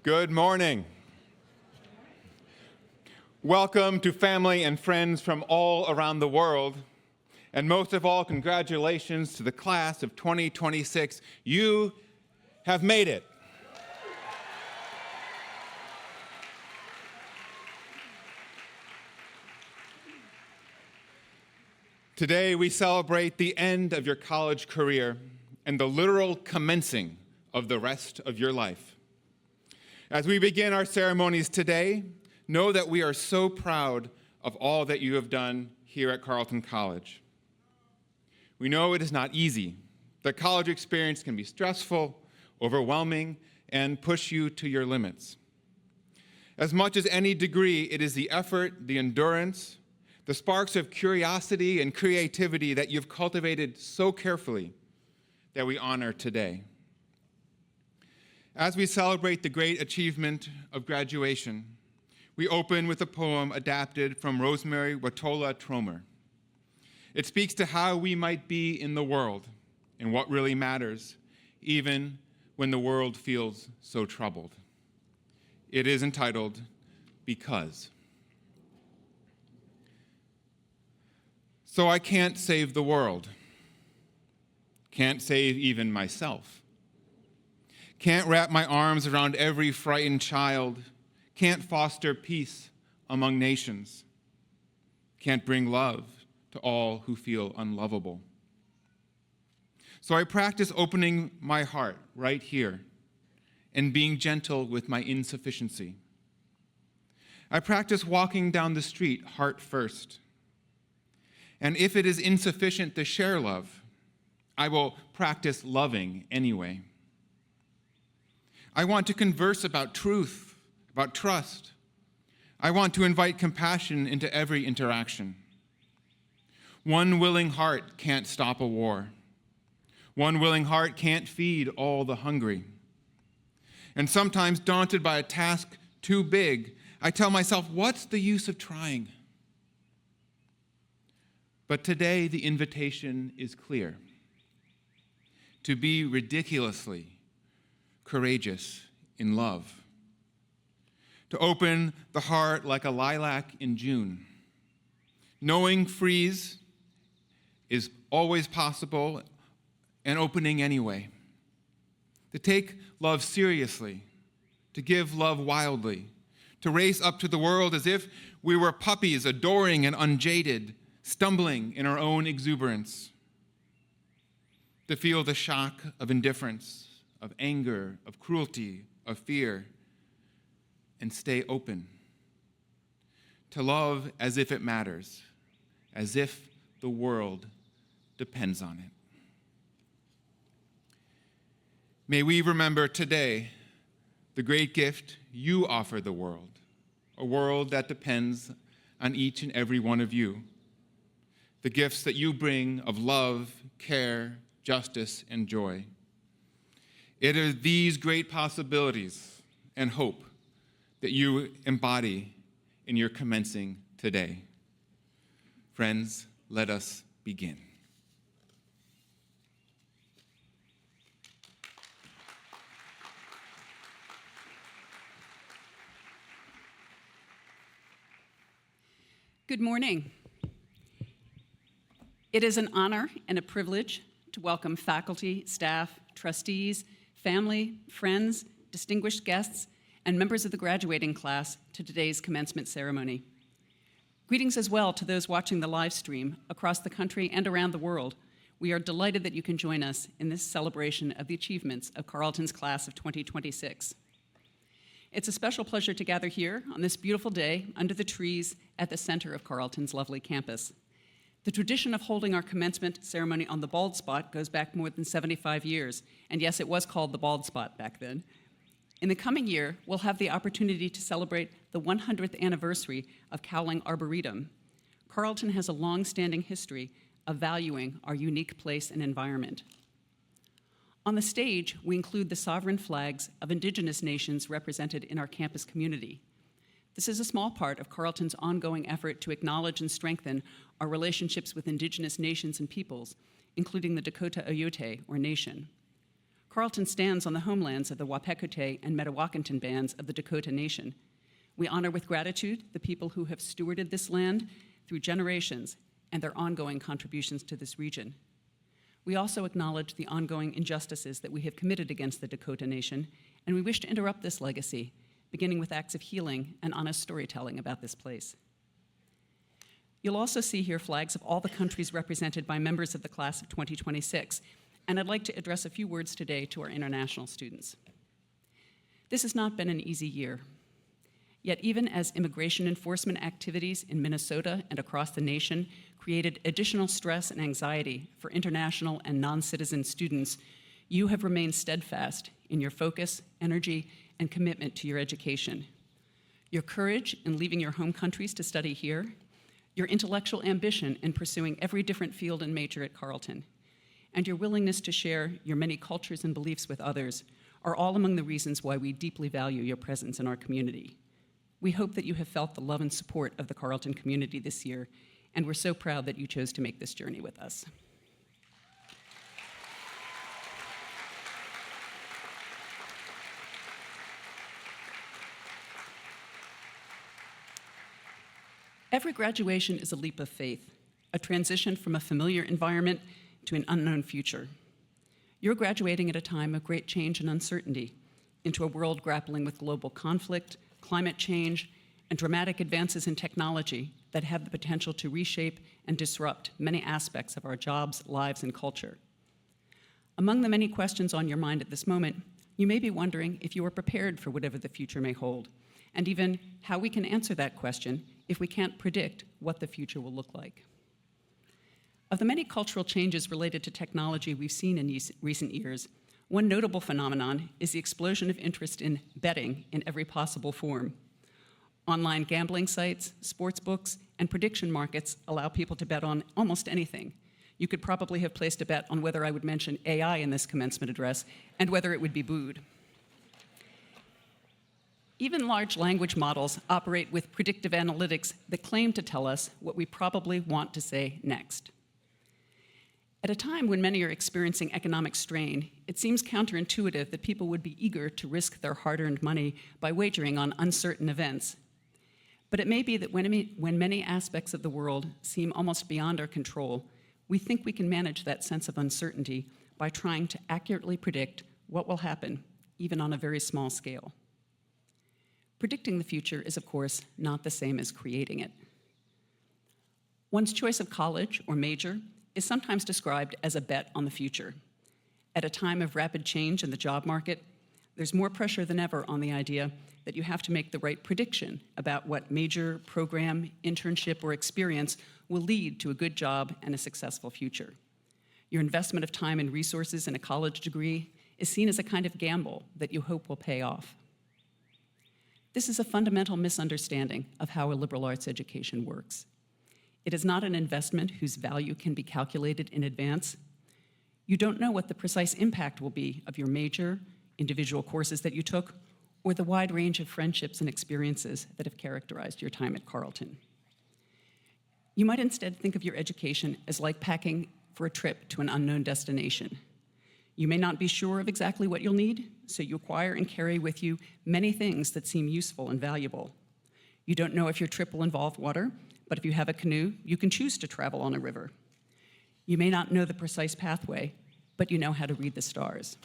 Good morning. Welcome to family and friends from all around the world. And most of all, congratulations to the class of 2026. You have made it. Today, we celebrate the end of your college career and the literal commencing of the rest of your life. As we begin our ceremonies today, know that we are so proud of all that you have done here at Carleton College. We know it is not easy. The college experience can be stressful, overwhelming, and push you to your limits. As much as any degree, it is the effort, the endurance, the sparks of curiosity and creativity that you've cultivated so carefully that we honor today. As we celebrate the great achievement of graduation, we open with a poem adapted from Rosemary Watola Tromer. It speaks to how we might be in the world and what really matters, even when the world feels so troubled. It is entitled, Because. So I can't save the world, can't save even myself. Can't wrap my arms around every frightened child, can't foster peace among nations, can't bring love to all who feel unlovable. So I practice opening my heart right here and being gentle with my insufficiency. I practice walking down the street heart first. And if it is insufficient to share love, I will practice loving anyway. I want to converse about truth, about trust. I want to invite compassion into every interaction. One willing heart can't stop a war. One willing heart can't feed all the hungry. And sometimes, daunted by a task too big, I tell myself, what's the use of trying? But today, the invitation is clear. To be ridiculously courageous in love. To open the heart like a lilac in June. Knowing freeze is always possible and opening anyway. To take love seriously. To give love wildly. To race up to the world as if we were puppies adoring and unjaded, stumbling in our own exuberance. To feel the shock of indifference, of anger, of cruelty, of fear, and stay open. To love as if it matters, as if the world depends on it. May we remember today the great gift you offer the world, a world that depends on each and every one of you. The gifts that you bring of love, care, justice, and joy. It is these great possibilities and hope that you embody in your commencing today. Friends, let us begin. Good morning. It is an honor and a privilege to welcome faculty, staff, trustees, family, friends, distinguished guests, and members of the graduating class to today's commencement ceremony. Greetings as well to those watching the live stream across the country and around the world. We are delighted that you can join us in this celebration of the achievements of Carleton's class of 2026. It's a special pleasure to gather here on this beautiful day under the trees at the center of Carleton's lovely campus. The tradition of holding our commencement ceremony on the bald spot goes back more than 75 years, and yes, it was called the bald spot back then. In the coming year, we'll have the opportunity to celebrate the 100th anniversary of Cowling Arboretum. Carleton has a long-standing history of valuing our unique place and environment. On the stage, we include the sovereign flags of Indigenous nations represented in our campus community. This is a small part of Carleton's ongoing effort to acknowledge and strengthen our relationships with Indigenous nations and peoples, including the Dakota Oyote, or Nation. Carleton stands on the homelands of the Wapekute and Metawakanton bands of the Dakota Nation. We honor with gratitude the people who have stewarded this land through generations and their ongoing contributions to this region. We also acknowledge the ongoing injustices that we have committed against the Dakota Nation, and we wish to interrupt this legacy, beginning with acts of healing and honest storytelling about this place. You'll also see here flags of all the countries represented by members of the class of 2026, and I'd like to address a few words today to our international students. This has not been an easy year. Yet even as immigration enforcement activities in Minnesota and across the nation created additional stress and anxiety for international and non-citizen students, you have remained steadfast in your focus, energy, and commitment to your education. Your courage in leaving your home countries to study here, your intellectual ambition in pursuing every different field and major at Carleton, and your willingness to share your many cultures and beliefs with others are all among the reasons why we deeply value your presence in our community. We hope that you have felt the love and support of the Carleton community this year, and we're so proud that you chose to make this journey with us. Every graduation is a leap of faith, a transition from a familiar environment to an unknown future. You're graduating at a time of great change and uncertainty into a world grappling with global conflict, climate change, and dramatic advances in technology that have the potential to reshape and disrupt many aspects of our jobs, lives, and culture. Among the many questions on your mind at this moment, you may be wondering if you are prepared for whatever the future may hold, and even how we can answer that question if we can't predict what the future will look like. Of the many cultural changes related to technology we've seen in recent years, one notable phenomenon is the explosion of interest in betting in every possible form. Online gambling sites, sports books, and prediction markets allow people to bet on almost anything. You could probably have placed a bet on whether I would mention AI in this commencement address and whether it would be booed. Even large language models operate with predictive analytics that claim to tell us what we probably want to say next. At a time when many are experiencing economic strain, it seems counterintuitive that people would be eager to risk their hard-earned money by wagering on uncertain events. But it may be that when many aspects of the world seem almost beyond our control, we think we can manage that sense of uncertainty by trying to accurately predict what will happen, even on a very small scale. Predicting the future is, of course, not the same as creating it. One's choice of college or major is sometimes described as a bet on the future. At a time of rapid change in the job market, there's more pressure than ever on the idea that you have to make the right prediction about what major, program, internship, or experience will lead to a good job and a successful future. Your investment of time and resources in a college degree is seen as a kind of gamble that you hope will pay off. This is a fundamental misunderstanding of how a liberal arts education works. It is not an investment whose value can be calculated in advance. You don't know what the precise impact will be of your major, individual courses that you took, or the wide range of friendships and experiences that have characterized your time at Carleton. You might instead think of your education as like packing for a trip to an unknown destination. You may not be sure of exactly what you'll need, so you acquire and carry with you many things that seem useful and valuable. You don't know if your trip will involve water, but if you have a canoe, you can choose to travel on a river. You may not know the precise pathway, but you know how to read the stars.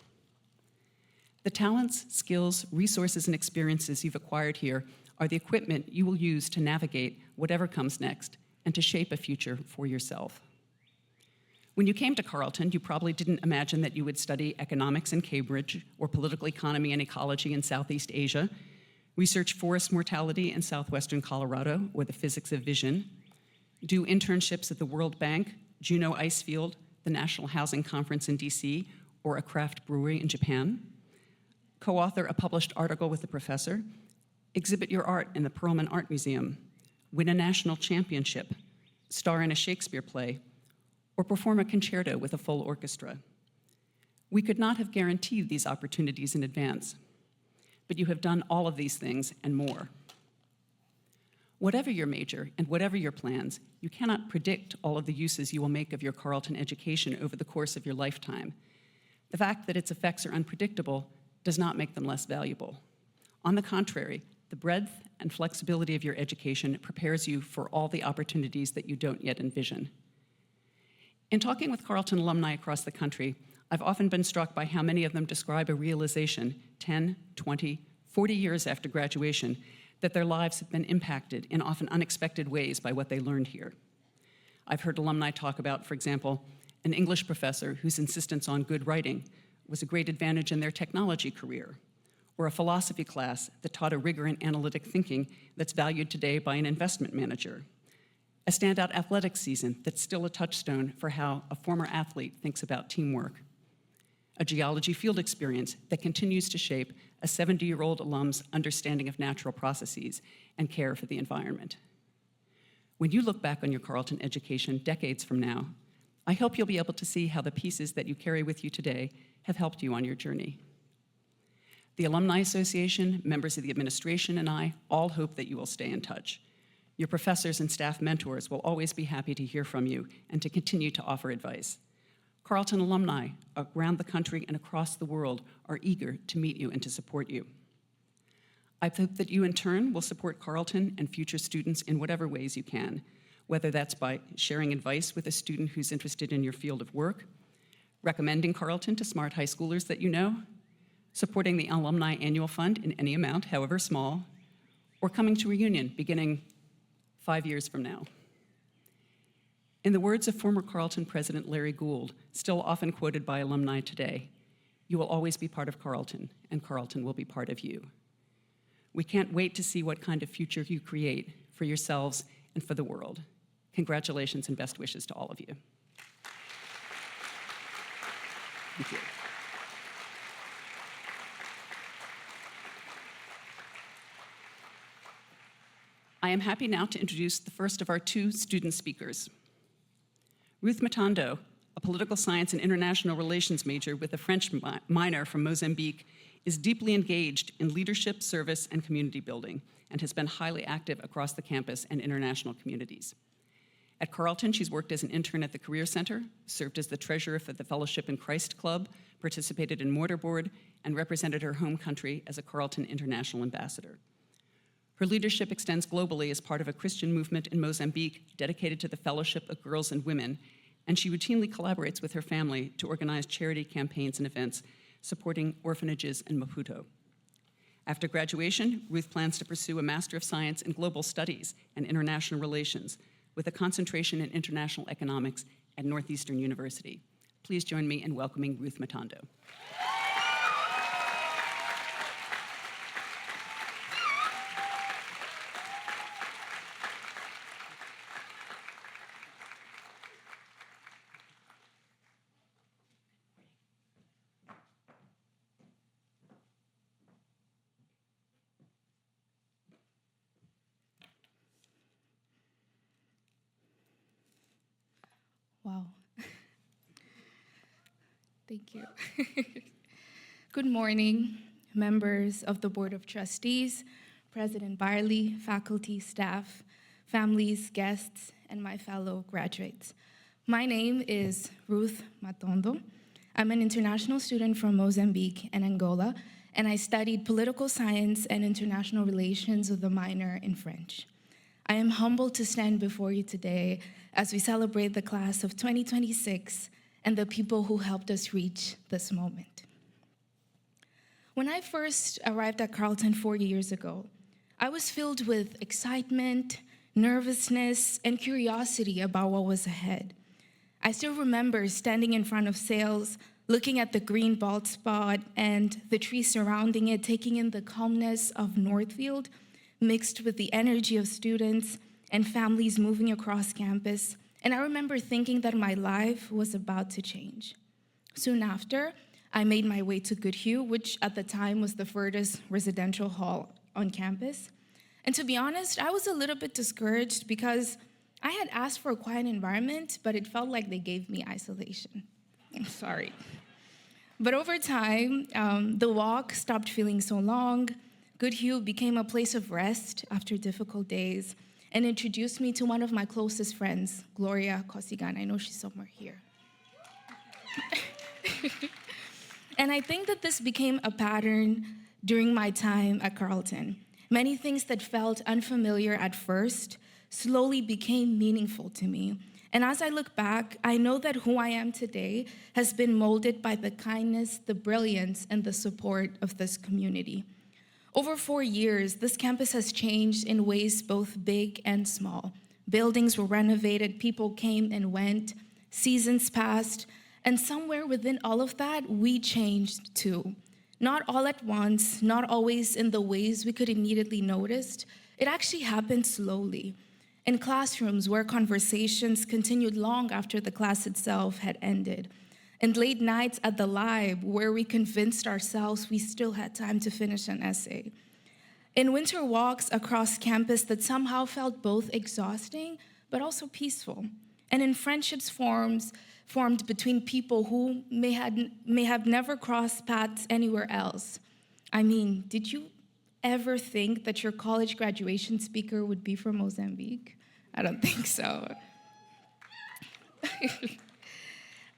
The talents, skills, resources, and experiences you've acquired here are the equipment you will use to navigate whatever comes next and to shape a future for yourself. When you came to Carleton, you probably didn't imagine that you would study economics in Cambridge or political economy and ecology in Southeast Asia, research forest mortality in southwestern Colorado or the physics of vision, do internships at the World Bank, Juneau Ice Field, the National Housing Conference in DC, or a craft brewery in Japan, co-author a published article with a professor, exhibit your art in the Perelman Art Museum, win a national championship, star in a Shakespeare play, or perform a concerto with a full orchestra. We could not have guaranteed these opportunities in advance, but you have done all of these things and more. Whatever your major and whatever your plans, you cannot predict all of the uses you will make of your Carleton education over the course of your lifetime. The fact that its effects are unpredictable does not make them less valuable. On the contrary, the breadth and flexibility of your education prepares you for all the opportunities that you don't yet envision. In talking with Carleton alumni across the country, I've often been struck by how many of them describe a realization 10, 20, 40 years after graduation that their lives have been impacted in often unexpected ways by what they learned here. I've heard alumni talk about, for example, an English professor whose insistence on good writing was a great advantage in their technology career, or a philosophy class that taught a rigor in analytic thinking that's valued today by an investment manager, a standout athletics season that's still a touchstone for how a former athlete thinks about teamwork, a geology field experience that continues to shape a 70-year-old alum's understanding of natural processes and care for the environment. When you look back on your Carleton education decades from now, I hope you'll be able to see how the pieces that you carry with you today have helped you on your journey. The Alumni Association, members of the administration, and I all hope that you will stay in touch. Your professors and staff mentors will always be happy to hear from you and to continue to offer advice. Carleton alumni around the country and across the world are eager to meet you and to support you. I hope that you, in turn, will support Carleton and future students in whatever ways you can, whether that's by sharing advice with a student who's interested in your field of work, recommending Carleton to smart high schoolers that you know, supporting the Alumni Annual Fund in any amount, however small, or coming to reunion beginning 5 years from now. In the words of former Carleton President Larry Gould, still often quoted by alumni today, you will always be part of Carleton, and Carleton will be part of you. We can't wait to see what kind of future you create for yourselves and for the world. Congratulations and best wishes to all of you. Thank you. I am happy now to introduce the first of our two student speakers. Ruth Matondo, a political science and international relations major with a French minor from Mozambique, is deeply engaged in leadership, service, and community building, and has been highly active across the campus and international communities. At Carleton, she's worked as an intern at the Career Center, served as the treasurer for the Fellowship in Christ Club, participated in Mortarboard, and represented her home country as a Carleton International Ambassador. Her leadership extends globally as part of a Christian movement in Mozambique dedicated to the fellowship of girls and women, and she routinely collaborates with her family to organize charity campaigns and events supporting orphanages in Maputo. After graduation, Ruth plans to pursue a Master of Science in Global Studies and International Relations with a concentration in international economics at Northeastern University. Please join me in welcoming Ruth Matondo. Wow. Thank you. Good morning, members of the Board of Trustees, President Barley, faculty, staff, families, guests, and my fellow graduates. My name is Ruth Matondo. I'm an international student from Mozambique and Angola, and I studied political science and international relations with a minor in French. I am humbled to stand before you today as we celebrate the class of 2026 and the people who helped us reach this moment. When I first arrived at Carleton 4 years ago, I was filled with excitement, nervousness, and curiosity about what was ahead. I still remember standing in front of sales, looking at the green bald spot and the trees surrounding it, taking in the calmness of Northfield, mixed with the energy of students and families moving across campus. And I remember thinking that my life was about to change. Soon after, I made my way to Goodhue, which at the time was the furthest residential hall on campus. And to be honest, I was a little bit discouraged because I had asked for a quiet environment, but it felt like they gave me isolation. I'm sorry. But over time, the walk stopped feeling so long. Goodhue became a place of rest after difficult days and introduced me to one of my closest friends, Gloria Cosigan. I know she's somewhere here. And I think that this became a pattern during my time at Carleton. Many things that felt unfamiliar at first slowly became meaningful to me. And as I look back, I know that who I am today has been molded by the kindness, the brilliance, and the support of this community. Over 4 years, this campus has changed in ways both big and small. Buildings were renovated, people came and went, seasons passed, and somewhere within all of that, we changed too. Not all at once, not always in the ways we could immediately notice. It actually happened slowly. In classrooms where conversations continued long after the class itself had ended. And late nights at the lab where we convinced ourselves we still had time to finish an essay. In winter walks across campus that somehow felt both exhausting but also peaceful. And in friendships formed between people who may have never crossed paths anywhere else. I mean, did you ever think that your college graduation speaker would be from Mozambique? I don't think so.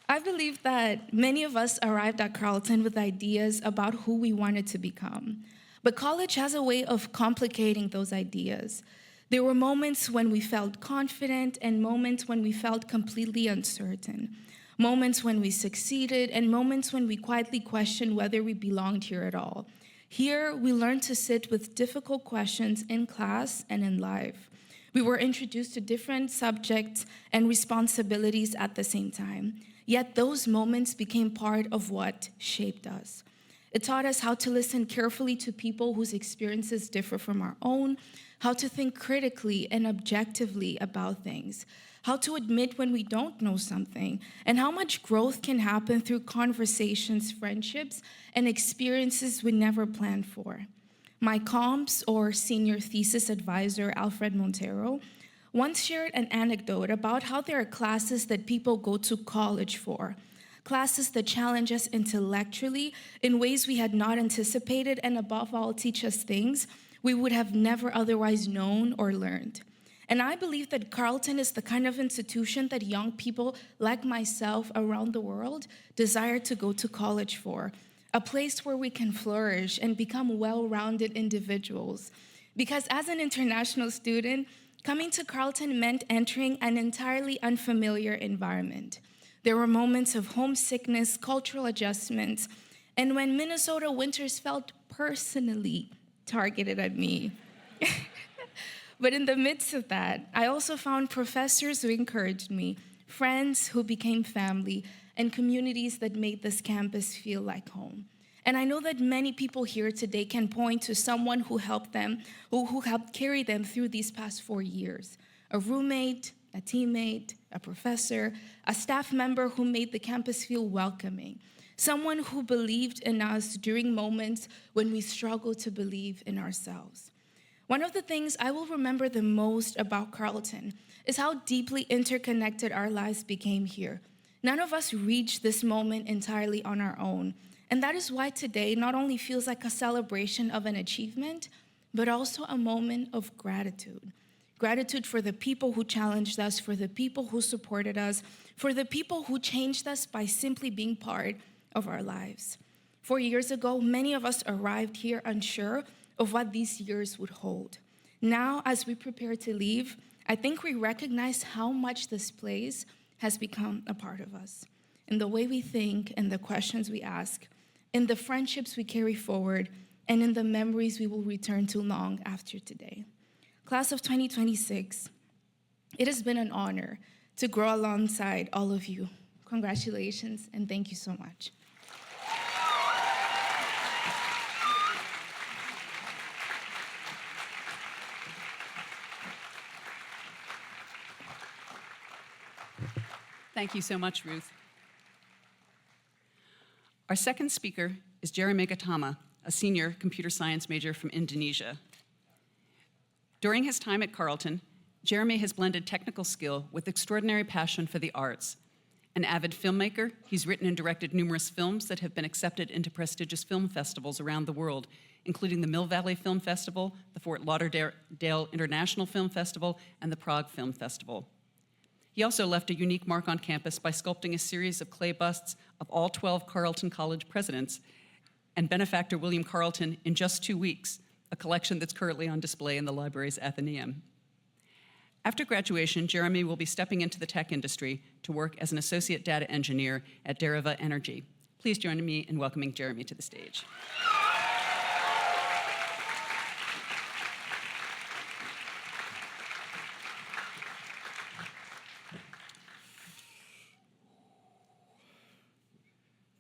I believe that many of us arrived at Carleton with ideas about who we wanted to become. But college has a way of complicating those ideas. There were moments when we felt confident and moments when we felt completely uncertain. Moments when we succeeded and moments when we quietly questioned whether we belonged here at all. Here, we learned to sit with difficult questions in class and in life. We were introduced to different subjects and responsibilities at the same time. Yet those moments became part of what shaped us. It taught us how to listen carefully to people whose experiences differ from our own, how to think critically and objectively about things, how to admit when we don't know something, and how much growth can happen through conversations, friendships, and experiences we never planned for. My comps, or senior thesis advisor, Alfred Montero, once shared an anecdote about how there are classes that people go to college for, classes that challenge us intellectually in ways we had not anticipated and above all teach us things we would have never otherwise known or learned. And I believe that Carleton is the kind of institution that young people like myself around the world desire to go to college for, a place where we can flourish and become well-rounded individuals. Because as an international student, coming to Carleton meant entering an entirely unfamiliar environment. There were moments of homesickness, cultural adjustments, and when Minnesota winters felt personally targeted at me. But in the midst of that, I also found professors who encouraged me, friends who became family, and communities that made this campus feel like home. And I know that many people here today can point to someone who helped them, who helped carry them through these past 4 years. A roommate, a teammate, a professor, a staff member who made the campus feel welcoming. Someone who believed in us during moments when we struggled to believe in ourselves. One of the things I will remember the most about Carleton is how deeply interconnected our lives became here. None of us reached this moment entirely on our own. And that is why today not only feels like a celebration of an achievement, but also a moment of gratitude. Gratitude for the people who challenged us, for the people who supported us, for the people who changed us by simply being part of our lives. 4 years ago, many of us arrived here unsure of what these years would hold. Now, as we prepare to leave, I think we recognize how much this place has become a part of us. in the way we think and the questions we ask, in the friendships we carry forward, and in the memories we will return to long after today. Class of 2026, it has been an honor to grow alongside all of you. Congratulations, and thank you so much. Thank you so much, Ruth. Our second speaker is Jeremy Gautama, a senior computer science major from Indonesia. During his time at Carleton, Jeremy has blended technical skill with extraordinary passion for the arts. An avid filmmaker, he's written and directed numerous films that have been accepted into prestigious film festivals around the world, including the Mill Valley Film Festival, the Fort Lauderdale International Film Festival, and the Prague Film Festival. He also left a unique mark on campus by sculpting a series of clay busts of all 12 Carleton College presidents and benefactor William Carleton in just 2 weeks, a collection that's currently on display in the library's Athenaeum. After graduation, Jeremy will be stepping into the tech industry to work as an associate data engineer at Deriva Energy. Please join me in welcoming Jeremy to the stage.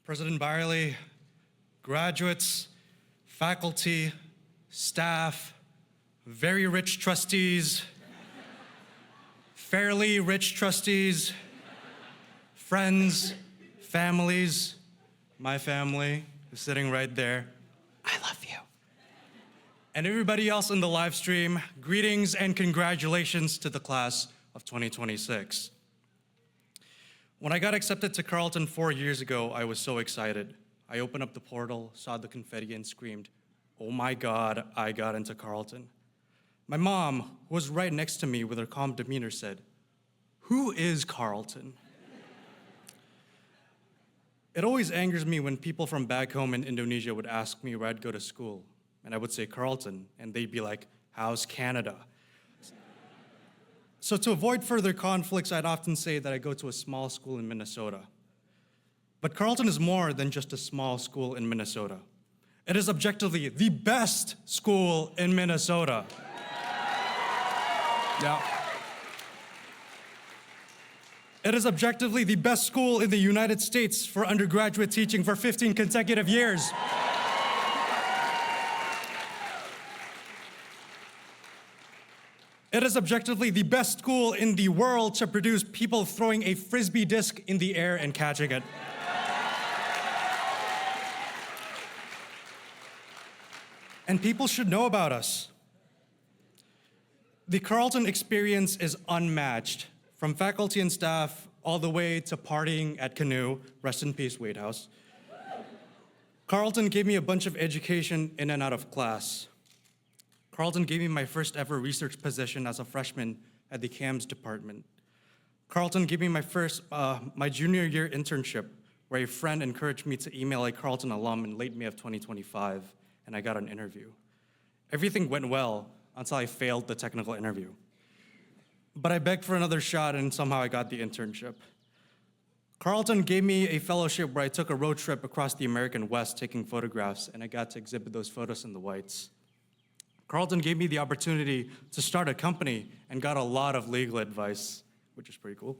President Byerly, graduates, faculty, staff, very rich trustees, fairly rich trustees, friends, families, my family is sitting right there. I love you. And everybody else in the live stream, greetings and congratulations to the class of 2026. When I got accepted to Carleton 4 years ago, I was so excited. I opened up the portal, saw the confetti, and screamed, "Oh my God, I got into Carleton." My mom, who was right next to me with her calm demeanor, said, "Who is Carleton?" It always angers me when people from back home in Indonesia would ask me where I'd go to school, and I would say Carleton, and they'd be like, "How's Canada?" So to avoid further conflicts, I'd often say that I go to a small school in Minnesota. But Carleton is more than just a small school in Minnesota. It is objectively the best school in Minnesota. Yeah. It is objectively the best school in the United States for undergraduate teaching for 15 consecutive years. It is objectively the best school in the world to produce people throwing a frisbee disc in the air and catching it. And people should know about us. The Carleton experience is unmatched, from faculty and staff all the way to partying at Canoe, rest in peace, Wade House. Carleton gave me a bunch of education in and out of class. Carleton gave me my first ever research position as a freshman at the CAMS department. Carleton gave me my junior year internship, where a friend encouraged me to email a Carleton alum in late May of 2025, and I got an interview. Everything went well until I failed the technical interview. But I begged for another shot, and somehow I got the internship. Carleton gave me a fellowship where I took a road trip across the American West taking photographs, and I got to exhibit those photos in the whites. Carleton gave me the opportunity to start a company and got a lot of legal advice, which is pretty cool.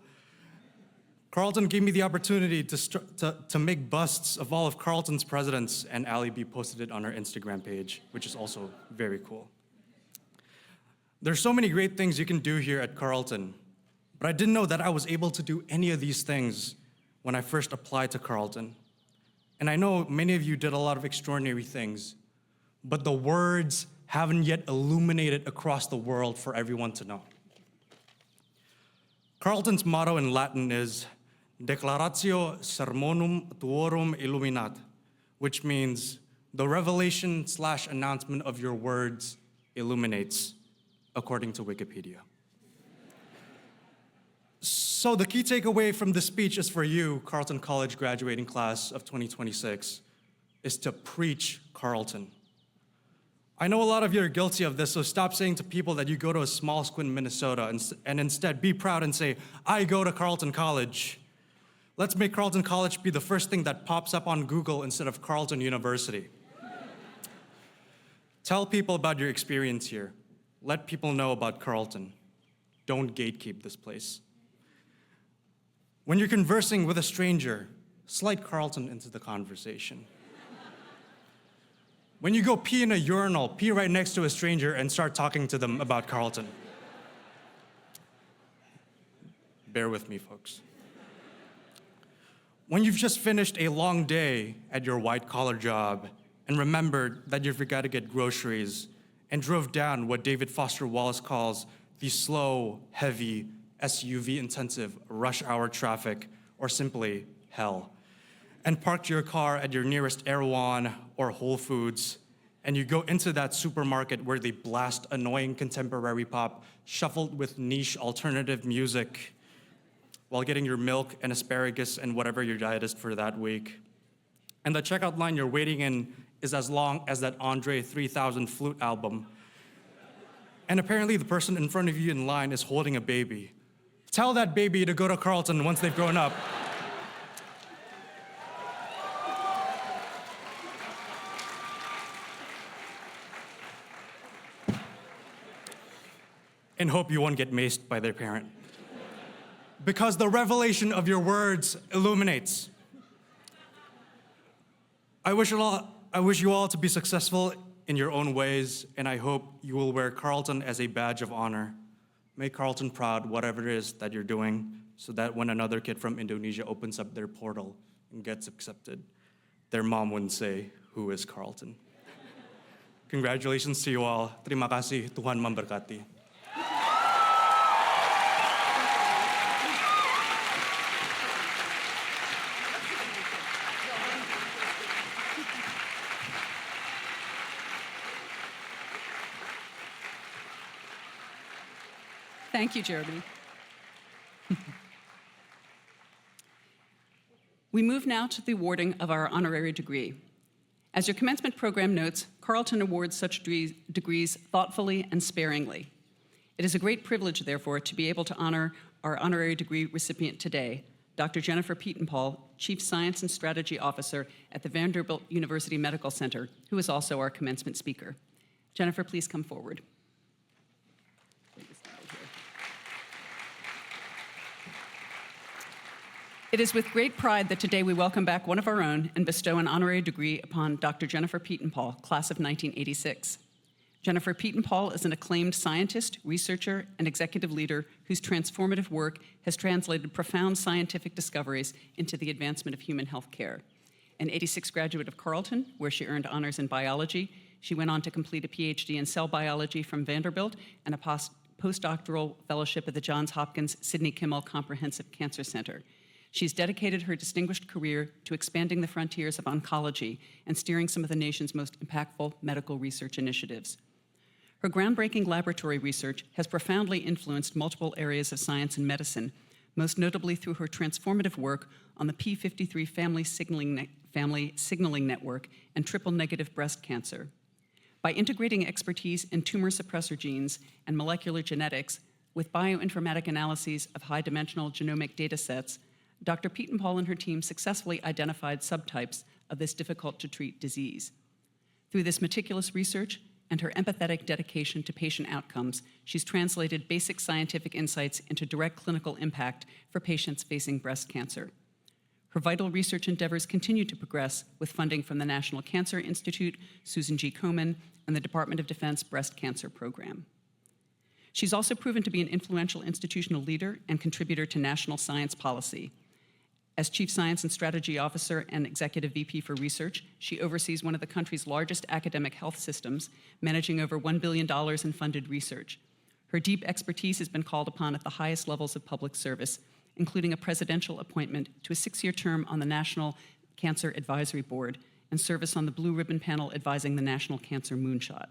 Carleton gave me the opportunity to make busts of all of Carleton's presidents, and Allie B posted it on her Instagram page, which is also very cool. There's so many great things you can do here at Carleton, but I didn't know that I was able to do any of these things when I first applied to Carleton. And I know many of you did a lot of extraordinary things, but the words haven't yet illuminated across the world for everyone to know. Carleton's motto in Latin is Declaratio Sermonum Tuorum Illuminat, which means the revelation/announcement of your words illuminates, according to Wikipedia. So the key takeaway from this speech is for you, Carleton College graduating class of 2026, is to preach Carleton. I know a lot of you are guilty of this, so stop saying to people that you go to a small school in Minnesota and instead be proud and say, "I go to Carleton College." Let's make Carleton College be the first thing that pops up on Google instead of Carleton University. Tell people about your experience here. Let people know about Carleton. Don't gatekeep this place. When you're conversing with a stranger, slide Carleton into the conversation. When you go pee in a urinal, pee right next to a stranger and start talking to them about Carleton. Bear with me, folks. When you've just finished a long day at your white-collar job and remembered that you forgot to get groceries and drove down what David Foster Wallace calls the slow, heavy, SUV-intensive rush hour traffic, or simply hell, and parked your car at your nearest Erewhon or Whole Foods, and you go into that supermarket where they blast annoying contemporary pop shuffled with niche alternative music while getting your milk and asparagus and whatever your diet is for that week. And the checkout line you're waiting in is as long as that Andre 3000 flute album. And apparently the person in front of you in line is holding a baby. Tell that baby to go to Carleton once they've grown up. And hope you won't get maced by their parent. Because the revelation of your words illuminates. I wish you all to be successful in your own ways, and I hope you will wear Carleton as a badge of honor. Make Carleton proud, whatever it is that you're doing, so that when another kid from Indonesia opens up their portal and gets accepted, their mom wouldn't say, "Who is Carleton?" Congratulations to you all. Terima kasih, Tuhan memberkati. Thank you, Jeremy. We move now to the awarding of our honorary degree. As your commencement program notes, Carleton awards such degrees thoughtfully and sparingly. It is a great privilege, therefore, to be able to honor our honorary degree recipient today, Dr. Jennifer Pietenpaul, Chief Science and Strategy Officer at the Vanderbilt University Medical Center, who is also our commencement speaker. Jennifer, please come forward. It is with great pride that today we welcome back one of our own and bestow an honorary degree upon Dr. Jennifer Pietenpaul, class of 1986. Jennifer Pietenpaul is an acclaimed scientist, researcher, and executive leader whose transformative work has translated profound scientific discoveries into the advancement of human health care. An 86 graduate of Carleton, where she earned honors in biology, she went on to complete a PhD in cell biology from Vanderbilt and a postdoctoral fellowship at the Johns Hopkins Sidney Kimmel Comprehensive Cancer Center. She's dedicated her distinguished career to expanding the frontiers of oncology and steering some of the nation's most impactful medical research initiatives. Her groundbreaking laboratory research has profoundly influenced multiple areas of science and medicine, most notably through her transformative work on the p53 family signaling network and triple-negative breast cancer. By integrating expertise in tumor suppressor genes and molecular genetics with bioinformatic analyses of high-dimensional genomic data sets, Dr. Pietenpaul and her team successfully identified subtypes of this difficult-to-treat disease. Through this meticulous research and her empathetic dedication to patient outcomes, she's translated basic scientific insights into direct clinical impact for patients facing breast cancer. Her vital research endeavors continue to progress with funding from the National Cancer Institute, Susan G. Komen, and the Department of Defense Breast Cancer Program. She's also proven to be an influential institutional leader and contributor to national science policy. As Chief Science and Strategy Officer and Executive VP for Research, she oversees one of the country's largest academic health systems, managing over $1 billion in funded research. Her deep expertise has been called upon at the highest levels of public service, including a presidential appointment to a 6-year term on the National Cancer Advisory Board and service on the Blue Ribbon Panel advising the National Cancer Moonshot.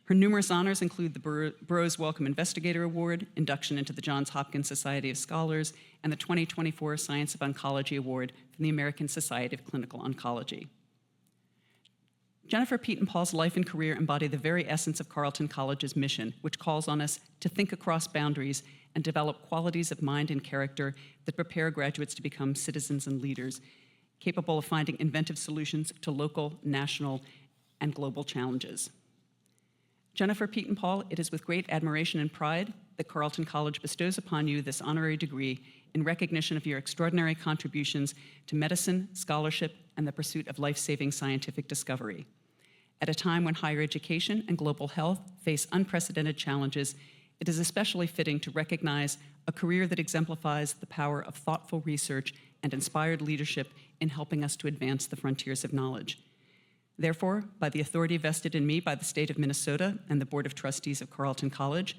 Her numerous honors include the Burroughs Wellcome Investigator Award, induction into the Johns Hopkins Society of Scholars, and the 2024 Science of Oncology Award from the American Society of Clinical Oncology. Jennifer Pete and Paul's life and career embody the very essence of Carleton College's mission, which calls on us to think across boundaries and develop qualities of mind and character that prepare graduates to become citizens and leaders, capable of finding inventive solutions to local, national, and global challenges. Jennifer Pete and Paul, it is with great admiration and pride that Carleton College bestows upon you this honorary degree in recognition of your extraordinary contributions to medicine, scholarship, and the pursuit of life-saving scientific discovery. At a time when higher education and global health face unprecedented challenges, it is especially fitting to recognize a career that exemplifies the power of thoughtful research and inspired leadership in helping us to advance the frontiers of knowledge. Therefore, by the authority vested in me by the state of Minnesota and the Board of Trustees of Carleton College,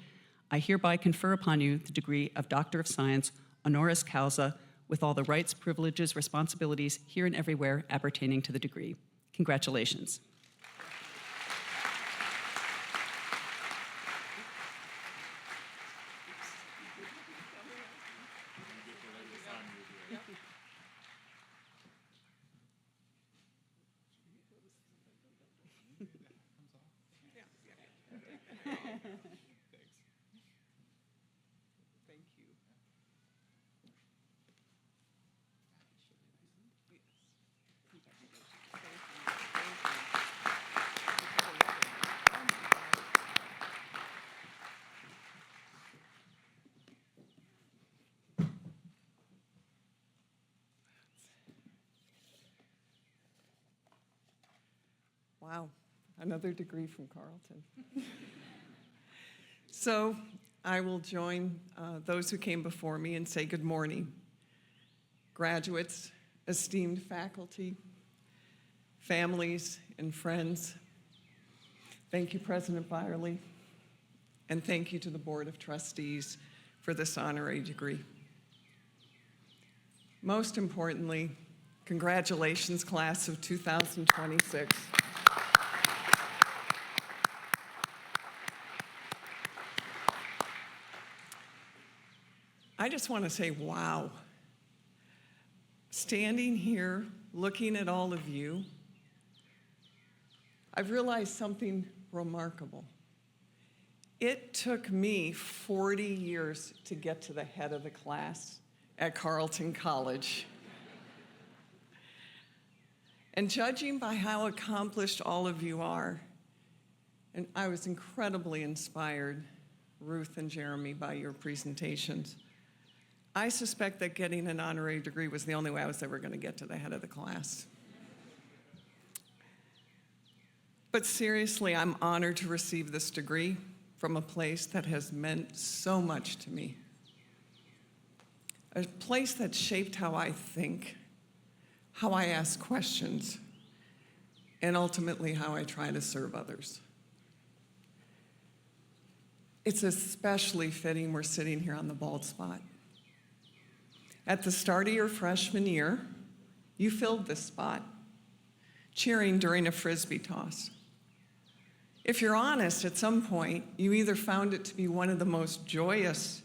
I hereby confer upon you the degree of Doctor of Science, honoris causa, with all the rights, privileges, responsibilities here and everywhere appertaining to the degree. Congratulations. Wow, another degree from Carleton. So I will join those who came before me and say good morning. Graduates, esteemed faculty, families, and friends. Thank you, President Byerly, and thank you to the Board of Trustees for this honorary degree. Most importantly, congratulations, class of 2026. I just want to say, wow. Standing here, looking at all of you, I've realized something remarkable. It took me 40 years to get to the head of the class at Carleton College. And judging by how accomplished all of you are, and I was incredibly inspired, Ruth and Jeremy, by your presentations. I suspect that getting an honorary degree was the only way I was ever going to get to the head of the class. But seriously, I'm honored to receive this degree from a place that has meant so much to me. A place that shaped how I think, how I ask questions, and ultimately how I try to serve others. It's especially fitting we're sitting here on the bald spot. At the start of your freshman year, you filled this spot, cheering during a Frisbee toss. If you're honest, at some point, you either found it to be one of the most joyous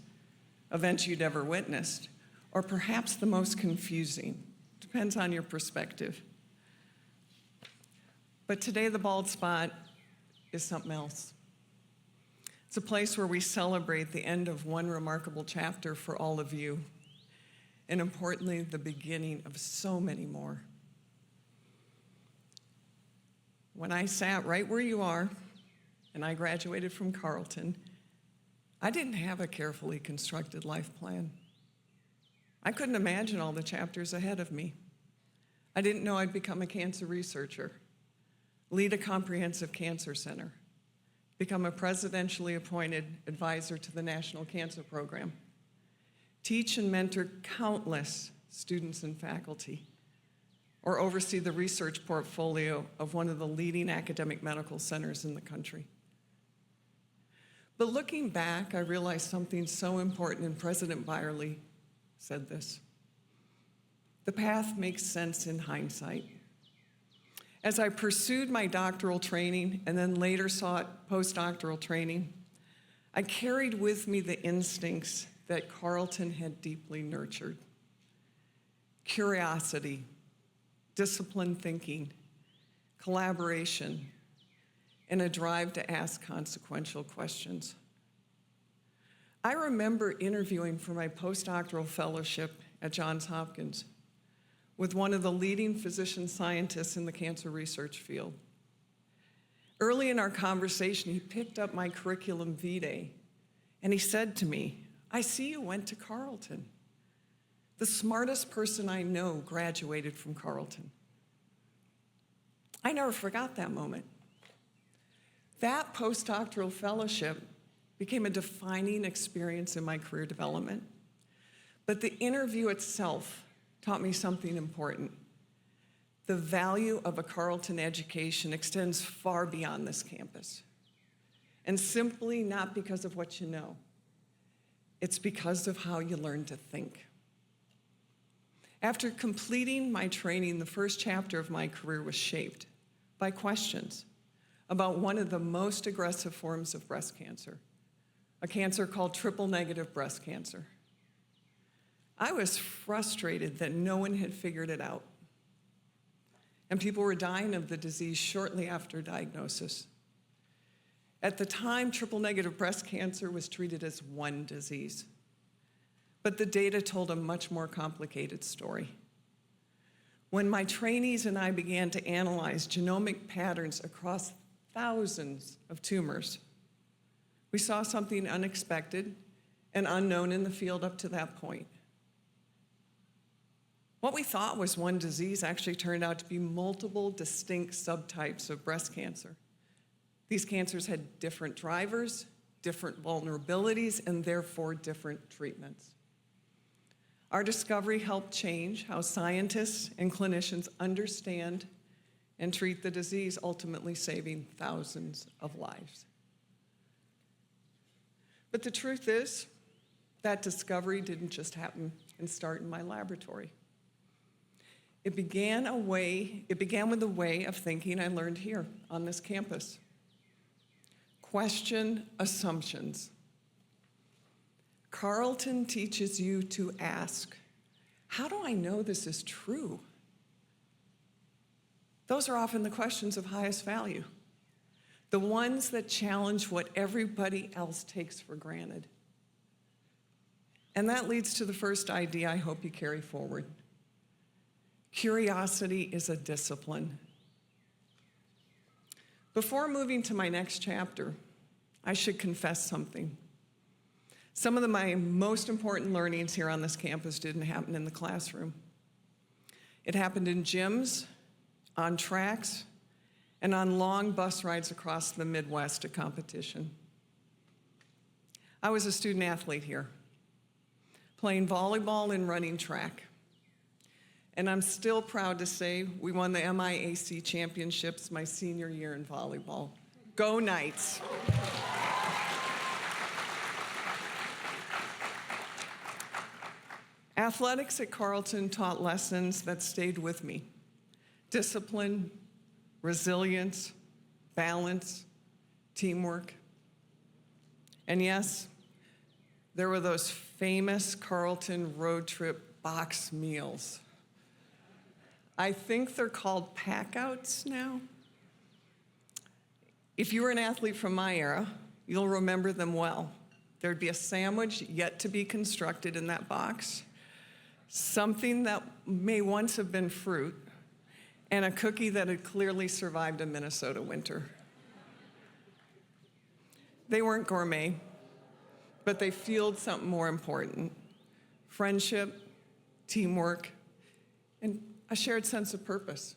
events you'd ever witnessed, or perhaps the most confusing. Depends on your perspective. But today, the bald spot is something else. It's a place where we celebrate the end of one remarkable chapter for all of you, and importantly, the beginning of so many more. When I sat right where you are, and I graduated from Carleton, I didn't have a carefully constructed life plan. I couldn't imagine all the chapters ahead of me. I didn't know I'd become a cancer researcher, lead a comprehensive cancer center, become a presidentially appointed advisor to the National Cancer Program, teach and mentor countless students and faculty, or oversee the research portfolio of one of the leading academic medical centers in the country. But looking back, I realized something so important, and President Byerly said this: the path makes sense in hindsight. As I pursued my doctoral training and then later sought postdoctoral training, I carried with me the instincts that Carleton had deeply nurtured: curiosity, disciplined thinking, collaboration, and a drive to ask consequential questions. I remember interviewing for my postdoctoral fellowship at Johns Hopkins with one of the leading physician scientists in the cancer research field. Early in our conversation, he picked up my curriculum vitae, and he said to me, "I see you went to Carleton. The smartest person I know graduated from Carleton." I never forgot that moment. That postdoctoral fellowship became a defining experience in my career development. But the interview itself taught me something important. The value of a Carleton education extends far beyond this campus. And simply not because of what you know. It's because of how you learn to think. After completing my training, the first chapter of my career was shaped by questions about one of the most aggressive forms of breast cancer, a cancer called triple-negative breast cancer. I was frustrated that no one had figured it out, and people were dying of the disease shortly after diagnosis. At the time, triple-negative breast cancer was treated as one disease, but the data told a much more complicated story. When my trainees and I began to analyze genomic patterns across thousands of tumors, we saw something unexpected and unknown in the field up to that point. What we thought was one disease actually turned out to be multiple distinct subtypes of breast cancer. These cancers had different drivers, different vulnerabilities, and therefore different treatments. Our discovery helped change how scientists and clinicians understand and treat the disease, ultimately saving thousands of lives. But the truth is, that discovery didn't just happen and start in my laboratory. It began with a way of thinking I learned here on this campus. Question assumptions. Carleton teaches you to ask, how do I know this is true? Those are often the questions of highest value, the ones that challenge what everybody else takes for granted. And that leads to the first idea I hope you carry forward. Curiosity is a discipline. Before moving to my next chapter, I should confess something. Some of my most important learnings here on this campus didn't happen in the classroom. It happened in gyms, on tracks, and on long bus rides across the Midwest to competition. I was a student athlete here, playing volleyball and running track. And I'm still proud to say we won the MIAC championships my senior year in volleyball. Go Knights! Athletics at Carleton taught lessons that stayed with me. Discipline, resilience, balance, teamwork. And yes, there were those famous Carleton road trip box meals. I think they're called packouts now. If you were an athlete from my era, you'll remember them well. There'd be a sandwich yet to be constructed in that box, something that may once have been fruit, and a cookie that had clearly survived a Minnesota winter. They weren't gourmet, but they fueled something more important: friendship, teamwork, and a shared sense of purpose.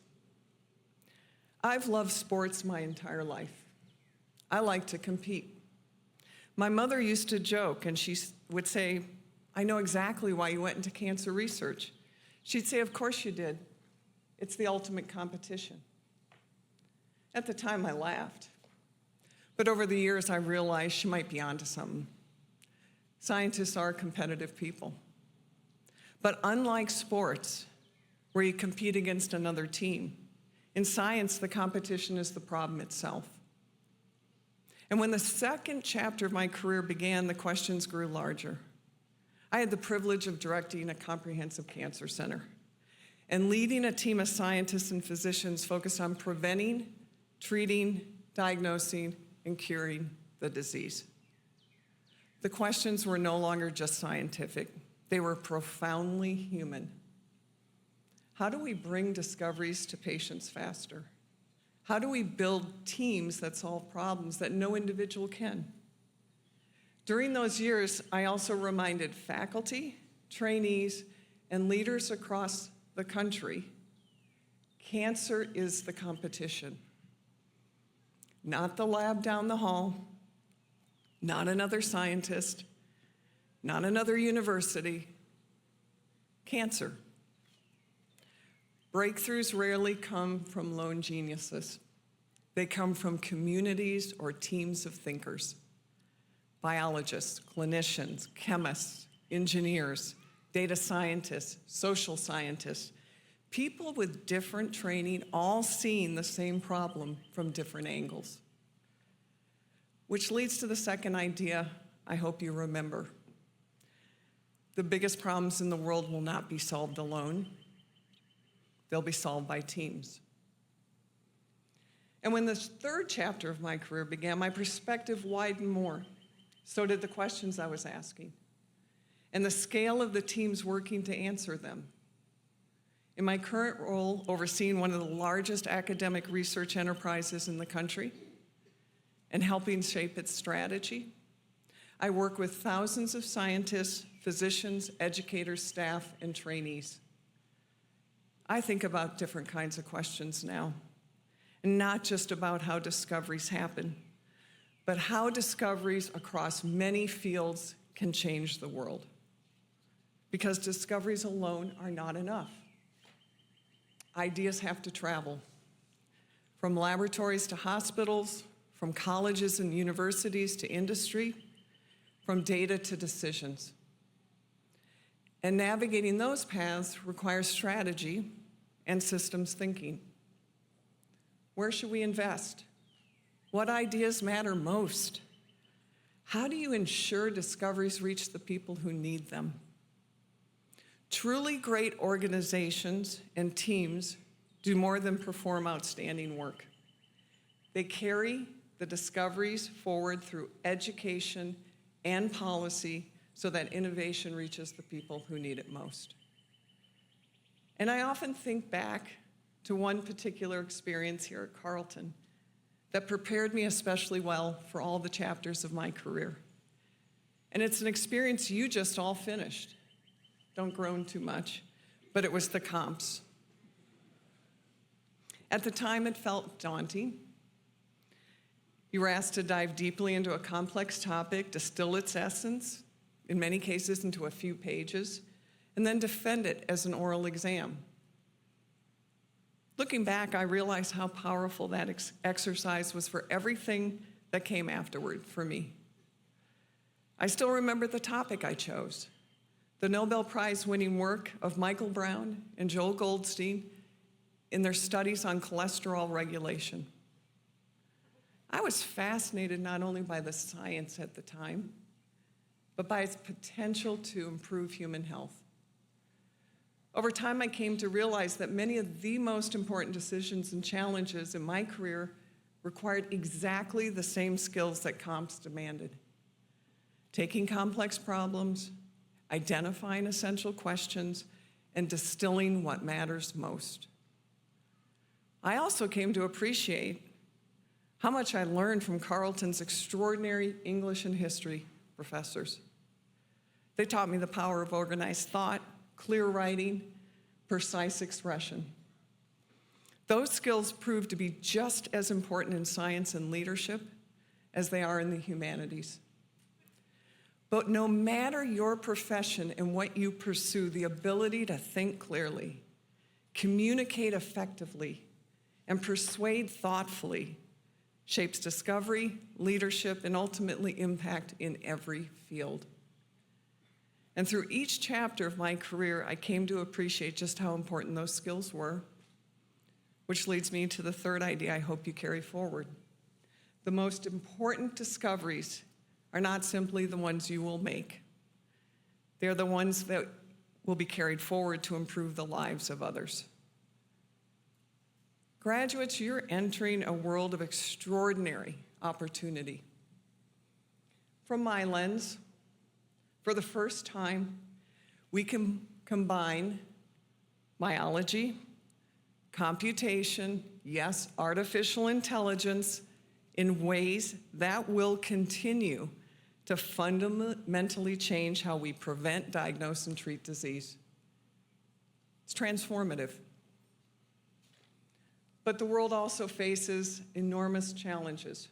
I've loved sports my entire life. I like to compete. My mother used to joke, and she would say, "I know exactly why you went into cancer research." She'd say, "Of course you did. It's the ultimate competition." At the time, I laughed. But over the years, I realized she might be onto something. Scientists are competitive people. But unlike sports, where you compete against another team, in science, the competition is the problem itself. And when the second chapter of my career began, the questions grew larger. I had the privilege of directing a comprehensive cancer center. and leading a team of scientists and physicians focused on preventing, treating, diagnosing, and curing the disease. The questions were no longer just scientific, they were profoundly human. How do we bring discoveries to patients faster? How do we build teams that solve problems that no individual can? During those years, I also reminded faculty, trainees, and leaders across the country, cancer is the competition. Not the lab down the hall, not another scientist, not another university, cancer. Breakthroughs rarely come from lone geniuses. They come from communities or teams of thinkers. Biologists, clinicians, chemists, engineers, data scientists, social scientists, people with different training, all seeing the same problem from different angles. Which leads to the second idea I hope you remember. The biggest problems in the world will not be solved alone. They'll be solved by teams. And when this third chapter of my career began, my perspective widened more. So did the questions I was asking, and the scale of the teams working to answer them. In my current role, overseeing one of the largest academic research enterprises in the country and helping shape its strategy, I work with thousands of scientists, physicians, educators, staff, and trainees. I think about different kinds of questions now, and not just about how discoveries happen, but how discoveries across many fields can change the world. Because discoveries alone are not enough. Ideas have to travel from laboratories to hospitals, from colleges and universities to industry, from data to decisions. And navigating those paths requires strategy and systems thinking. Where should we invest? What ideas matter most? How do you ensure discoveries reach the people who need them? Truly great organizations and teams do more than perform outstanding work. They carry the discoveries forward through education and policy so that innovation reaches the people who need it most. And I often think back to one particular experience here at Carleton that prepared me especially well for all the chapters of my career. And it's an experience you just all finished. Don't groan too much, but it was the comps. At the time, it felt daunting. You were asked to dive deeply into a complex topic, distill its essence, in many cases into a few pages, and then defend it as an oral exam. Looking back, I realized how powerful that exercise was for everything that came afterward for me. I still remember the topic I chose, the Nobel Prize-winning work of Michael Brown and Joel Goldstein in their studies on cholesterol regulation. I was fascinated not only by the science at the time, but by its potential to improve human health. Over time, I came to realize that many of the most important decisions and challenges in my career required exactly the same skills that comps demanded. Taking complex problems, identifying essential questions, and distilling what matters most. I also came to appreciate how much I learned from Carleton's extraordinary English and history professors. They taught me the power of organized thought, clear writing, precise expression. Those skills proved to be just as important in science and leadership as they are in the humanities. But no matter your profession and what you pursue, the ability to think clearly, communicate effectively, and persuade thoughtfully shapes discovery, leadership, and ultimately impact in every field. And through each chapter of my career, I came to appreciate just how important those skills were, which leads me to the third idea I hope you carry forward. The most important discoveries are not simply the ones you will make. They're the ones that will be carried forward to improve the lives of others. Graduates, you're entering a world of extraordinary opportunity. From my lens, for the first time, we can combine biology, computation, yes, artificial intelligence, in ways that will continue to fundamentally change how we prevent, diagnose, and treat disease. It's transformative. But the world also faces enormous challenges.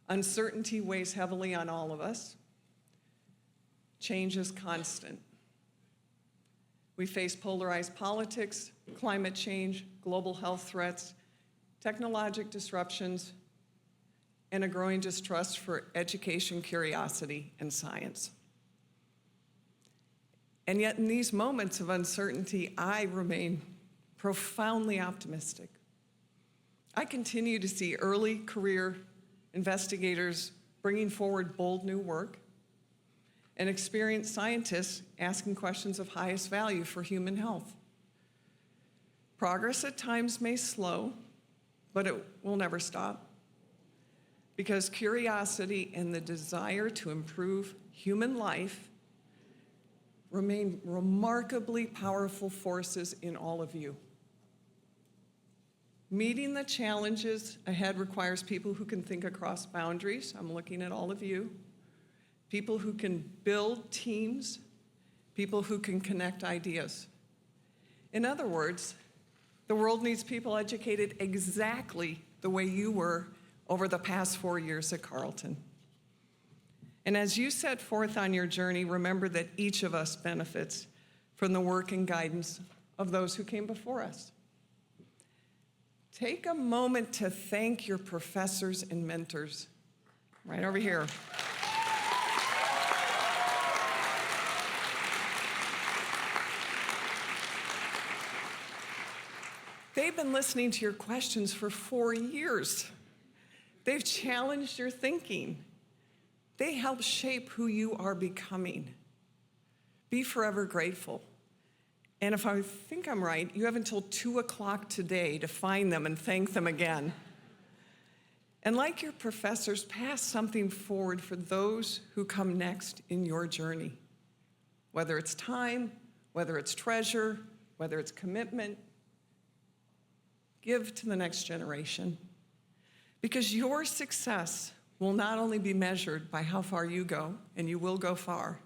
Uncertainty weighs heavily on all of us. Change is constant. We face polarized politics, climate change, global health threats, technologic disruptions, and a growing distrust for education, curiosity, and science. And yet in these moments of uncertainty, I remain profoundly optimistic. I continue to see early career investigators bringing forward bold new work and experienced scientists asking questions of highest value for human health. Progress at times may slow, but it will never stop, because curiosity and the desire to improve human life remain remarkably powerful forces in all of you. Meeting the challenges ahead requires people who can think across boundaries. I'm looking at all of you. People who can build teams, people who can connect ideas. In other words, the world needs people educated exactly the way you were over the past 4 years at Carleton. And as you set forth on your journey, remember that each of us benefits from the work and guidance of those who came before us. Take a moment to thank your professors and mentors. Right over here. They've been listening to your questions for 4 years. They've challenged your thinking. They help shape who you are becoming. Be forever grateful. And if I think I'm right, you have until 2 o'clock today to find them and thank them again. And like your professors, pass something forward for those who come next in your journey. Whether it's time, whether it's treasure, whether it's commitment, give to the next generation. Because your success will not only be measured by how far you go, and you will go far,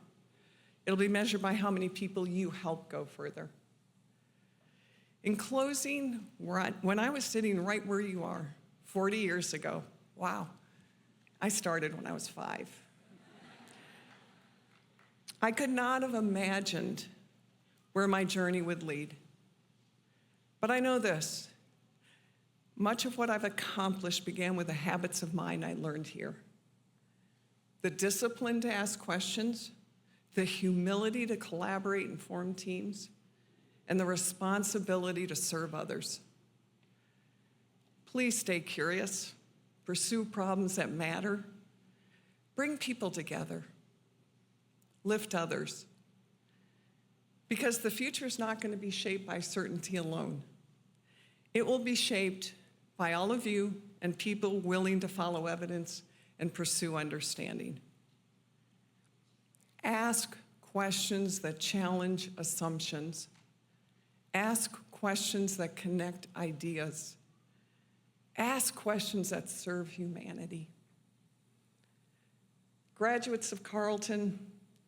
it'll be measured by how many people you help go further. In closing, when I was sitting right where you are 40 years ago, wow, I started when I was 5. I could not have imagined where my journey would lead. But I know this. Much of what I've accomplished began with the habits of mind I learned here. The discipline to ask questions, the humility to collaborate and form teams, and the responsibility to serve others. Please stay curious, pursue problems that matter, bring people together, lift others, because the future is not going to be shaped by certainty alone. It will be shaped by all of you and people willing to follow evidence and pursue understanding. Ask questions that challenge assumptions. Ask questions that connect ideas. Ask questions that serve humanity. Graduates of Carleton,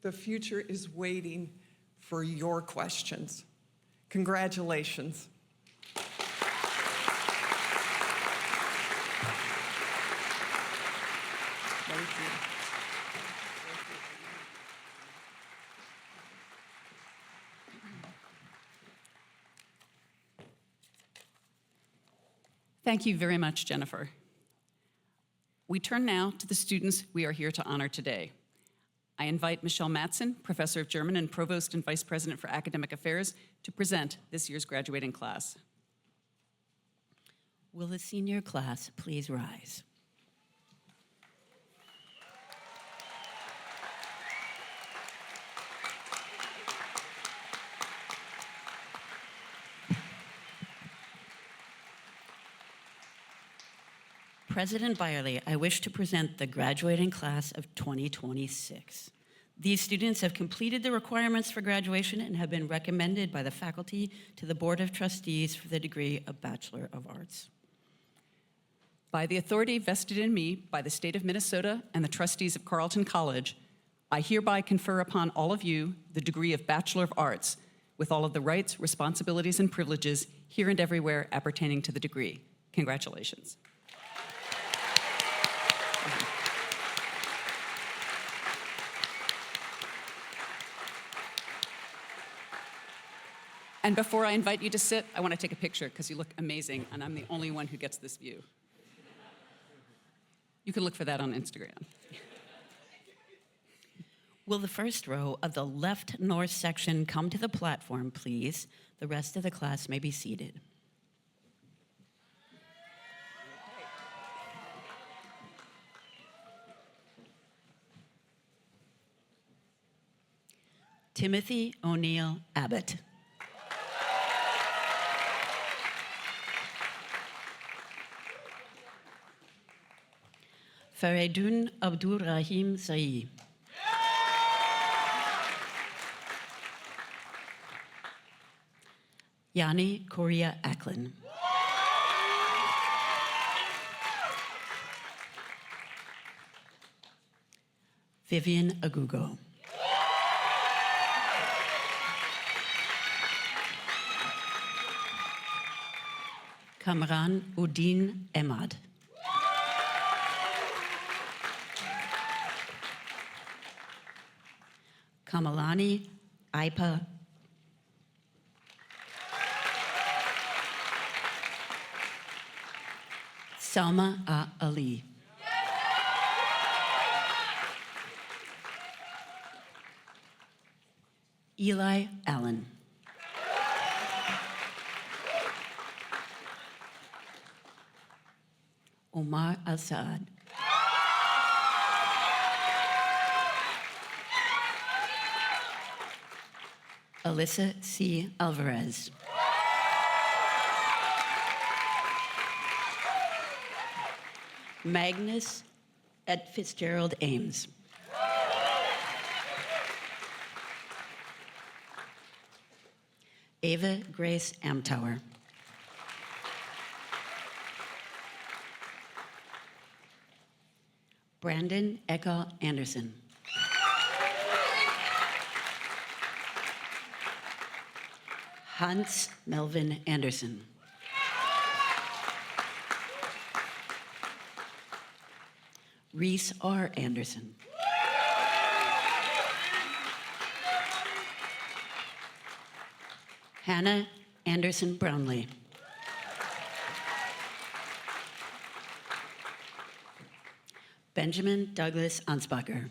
the future is waiting for your questions. Congratulations. Thank you. Thank you very much, Jennifer. We turn now to the students we are here to honor today. I invite Michelle Mattson, Professor of German and Provost and Vice President for Academic Affairs, to present this year's graduating class. Will the senior class please rise? President Byerly, I wish to present the graduating class of 2026. These students have completed the requirements for graduation and have been recommended by the faculty to the Board of Trustees for the degree of Bachelor of Arts. By the authority vested in me by the state of Minnesota and the trustees of Carleton College, I hereby confer upon all of you the degree of Bachelor of Arts with all of the rights, responsibilities, and privileges here and everywhere appertaining to the degree. Congratulations. And before I invite you to sit, I want to take a picture because you look amazing, and I'm the only one who gets this view. You can look for that on Instagram. Will the first row of the left north section come to the platform, please? The rest of the class may be seated. Timothy O'Neill Abbott. Faridun Abdur Rahim Saeed. Yanni Korea Ackland. Vivian Agugo. Kamran Udin Emad. Kamalani Aipa. Salma Ali. Eli Allen. Omar Assad. Alyssa C. Alvarez. Magnus Ed Fitzgerald Ames. Ava Grace Amtower. Brandon Eka Anderson. Hans Melvin Anderson. Reese R. Anderson. Hannah Anderson Brownlee. Benjamin Douglas Ansbacher.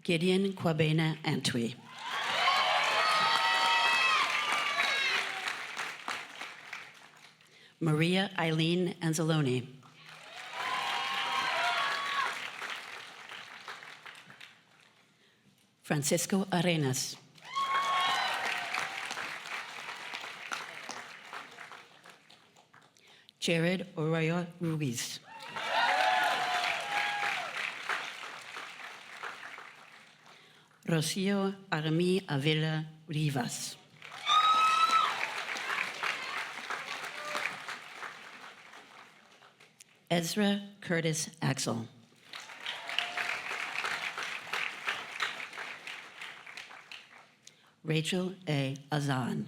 Gideon Kwabena Antwi. Maria Eileen Anzalone. Francisco Arenas. Jared Arroyo Ruiz. Rocio Arami Avila Rivas. Ezra Curtis Axel. Rachel A. Azan.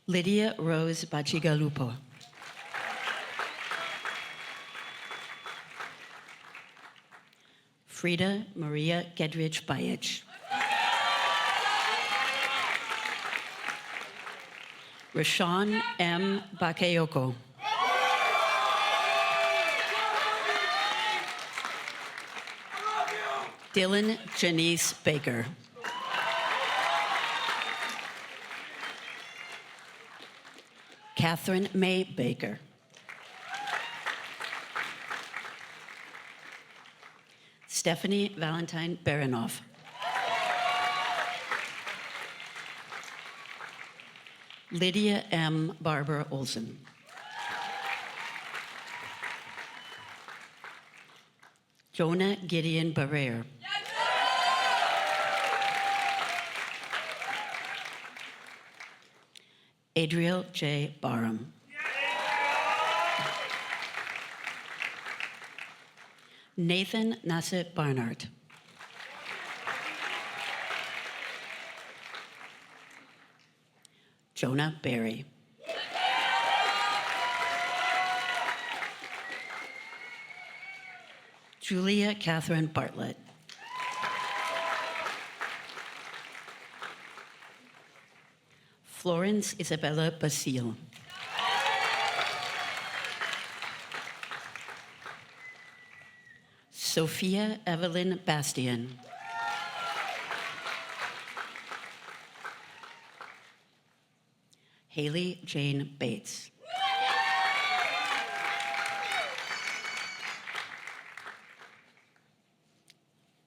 Lydia Rose Bachigalupo. Frida Maria Gedrich Bayich. Rashawn M. Bakayoko. Dylan Janice Baker. Catherine May Baker. Stephanie Valentine Baranoff. Lydia M. Barber Olson. Jonah Gideon Barrere. Adriel J. Barham. Nathan Nassif Barnard. Jonah Berry. Julia Catherine Bartlett. Florence Isabella Basile. Sophia Evelyn Bastian. Haley Jane Bates.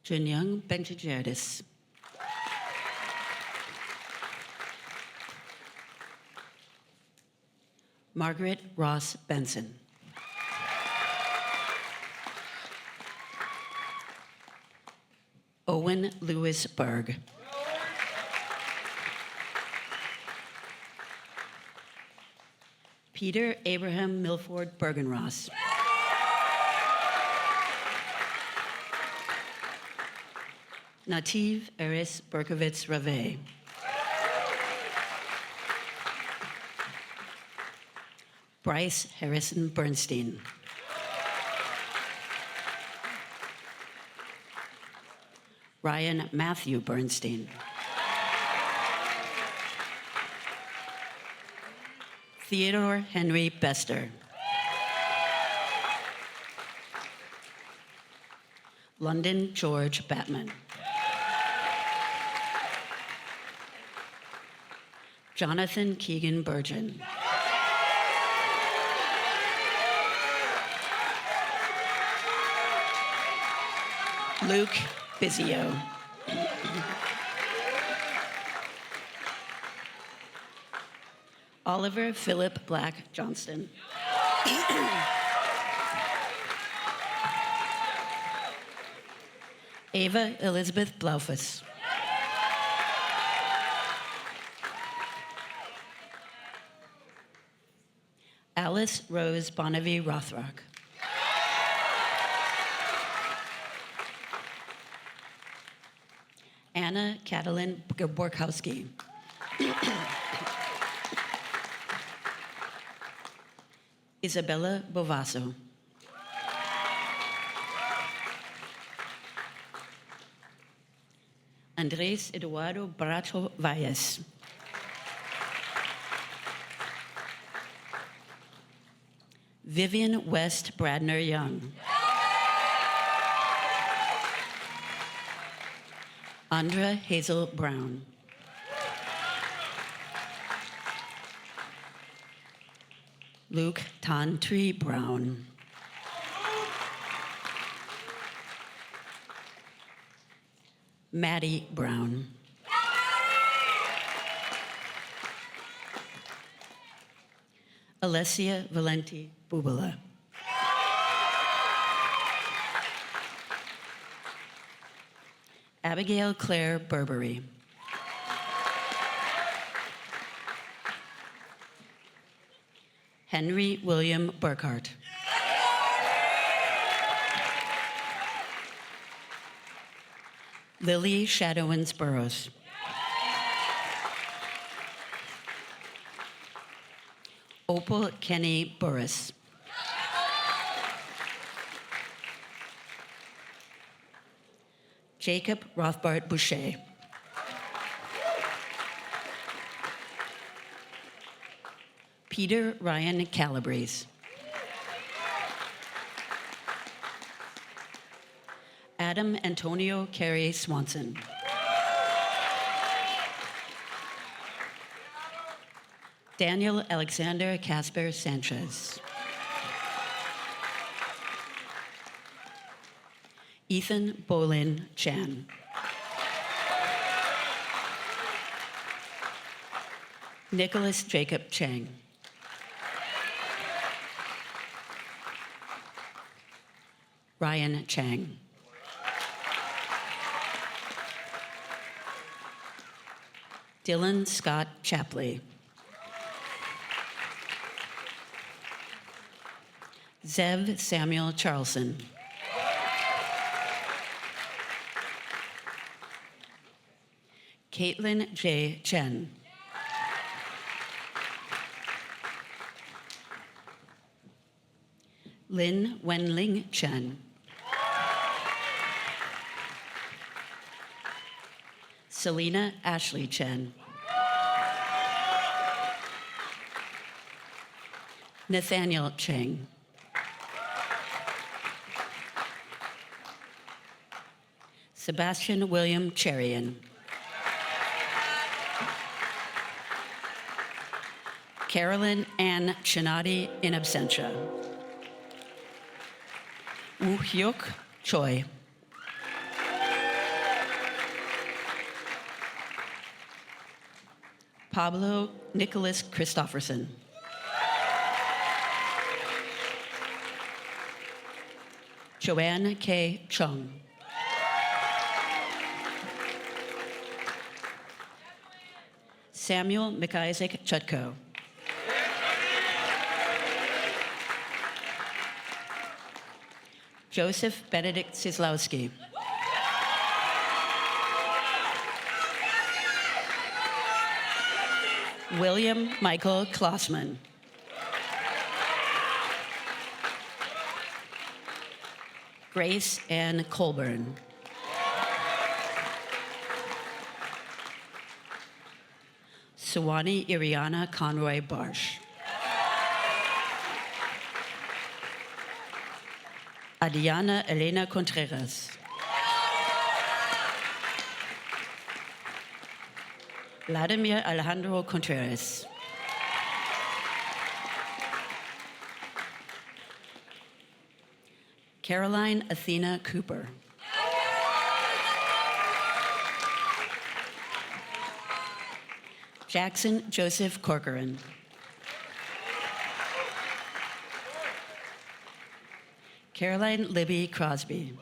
Junyoung Benjigerdis. Margaret Ross Benson. Owen Lewis Berg. Peter Abraham Milford Bergenross. Nativ Eris Berkovitz Rave. Bryce Harrison Bernstein. Ryan Matthew Bernstein. Theodore Henry Bester. London George Batman. Jonathan Keegan Burgeon. Luke Bizio. Oliver Philip Black Johnston. Ava Elizabeth Blaufus. Alice Rose Bonnevie Rothrock. Anna Catalin Borkowski. Isabella Bovasso. Andrés Eduardo Bracho Valles. Vivian West Bradner Young. Andra Hazel Brown. Luke Tantri Brown. Maddie Brown. Alessia Valenti Bubala. Abigail Claire Burberry. Henry William Burkhart. Lily Shadowins Burrows. Opal Kenny Burris. Jacob Rothbart Boucher. Peter Ryan Calabrese. Adam Antonio Carey Swanson. Daniel Alexander Casper Sanchez. Ethan Bolin Chan. Nicholas Jacob Chang. Ryan Chang. Dylan Scott Chapley. Zev Samuel Charlson. Caitlin J. Chen. Lin Wenling Chen. Selena Ashley Chen. Nathaniel Cheng. Sebastian William Cherian. Carolyn Ann Chinati in absentia. Woo Hyuk Choi. Pablo Nicholas Christofferson. Joanne K. Chung. Samuel McIsaac Chutko. Joseph Benedict Sislowski. William Michael Klossman. Grace Ann Colburn. Suwani Iriana Conroy Barsh. Adriana Elena Contreras. Vladimir Alejandro Contreras. Caroline Athena Cooper. Jackson Joseph Corcoran. Caroline Libby Crosby.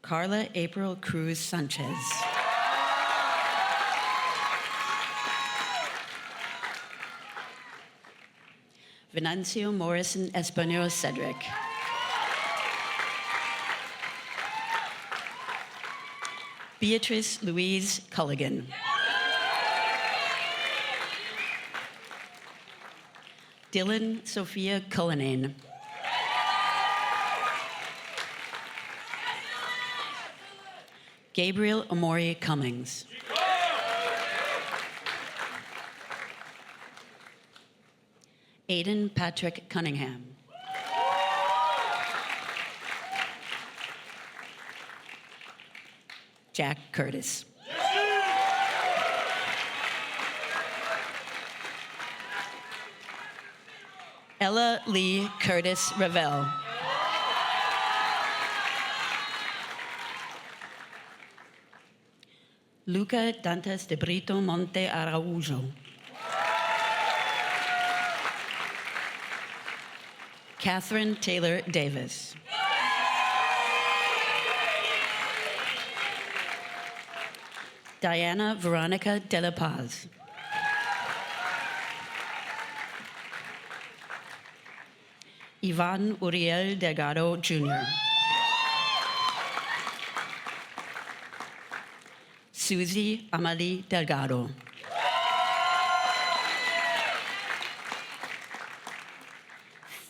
Carla April Cruz Sanchez. Venancio Morrison Espanol Cedric. Beatrice Louise Culligan. Dylan Sophia Cullinane. Gabriel Amori Cummings. Aiden Patrick Cunningham. Jack Curtis. Ella Lee Curtis Ravel. Luca Dantes de Brito Monte Araujo. Catherine Taylor Davis. Diana Veronica De La Paz. Ivan Uriel Delgado Jr. Susie Amalie Delgado.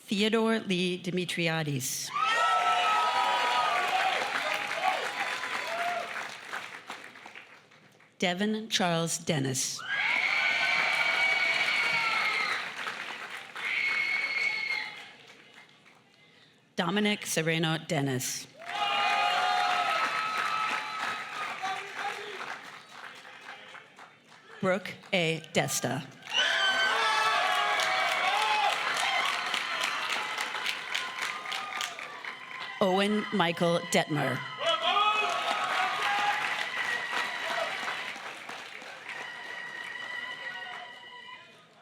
Theodore Lee Dimitriadis. Devin Charles Dennis. Dominic Sereno Dennis. Brooke A. Desta. Owen Michael Detmer.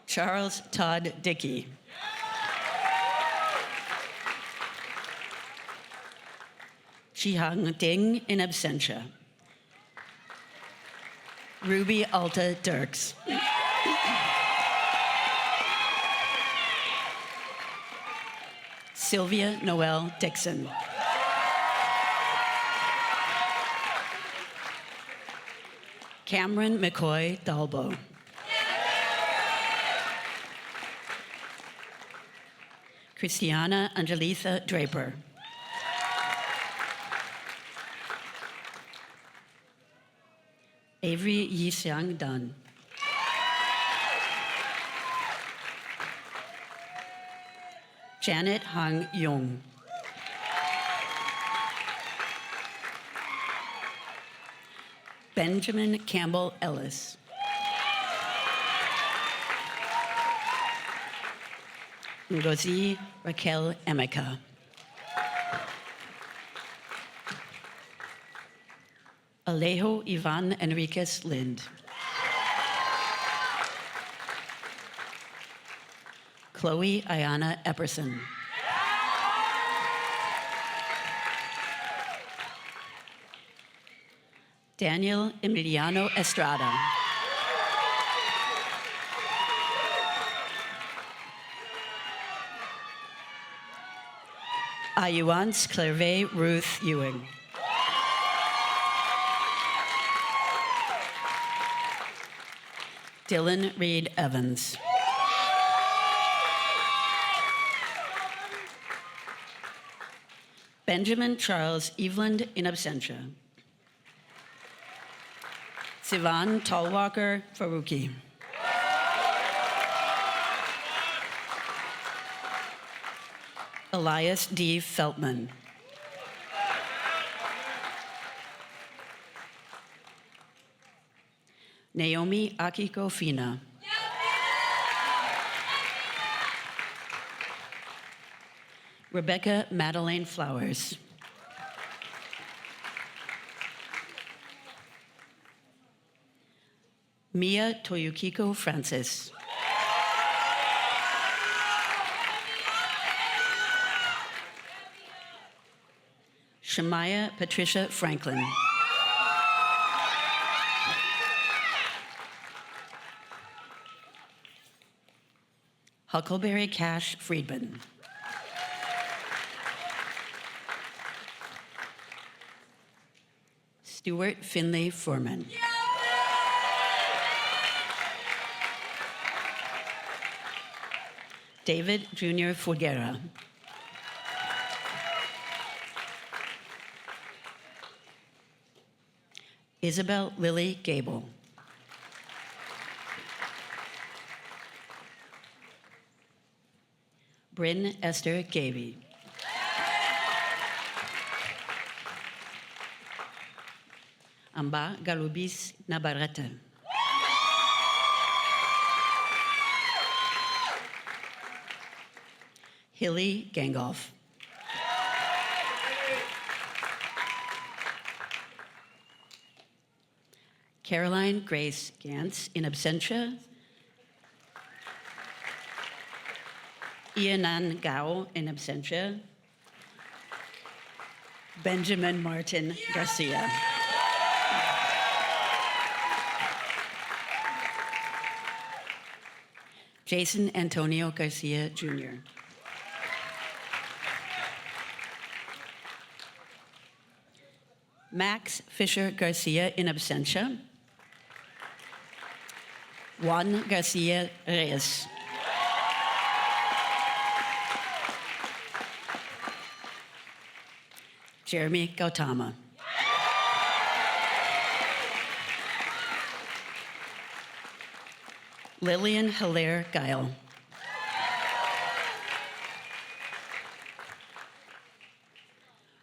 Charles Todd Dickey. Chihang Ding in absentia. Ruby Alta Dirks. Sylvia Noel Dixon. Cameron McCoy Dalbo. Christiana Angelitha Draper. Avery Yixiang Dunn. Janet Hang Yong. Benjamin Campbell Ellis. Ngozi Raquel Emeka. Alejo Ivan Enriquez Lind. Chloe Ayana Epperson. Daniel Emiliano Estrada. Ayuance Clairvay Ruth Ewing. Dylan Reed Evans. Benjamin Charles Eveland in absentia. Sivan Tallwalker Faruqi. Elias D. Feltman. Naomi Akiko Fina. Rebecca Madeleine Flowers. Mia Toyukiko Francis. Shemaya Patricia Franklin. Huckleberry Cash Friedman. Stuart Finley Foreman. David Jr. Fulguera. Isabel Lily Gable. Bryn Esther Gavey. Amba Galubis Nabarrete. Hilly Gangolf. Caroline Grace Gantz in absentia. Ianan Gao in absentia. Benjamin Martin Garcia. Jason Antonio Garcia Jr. Max Fisher Garcia in absentia. Juan Garcia Reyes. Jeremy Gautama. Lillian Hilaire Guile.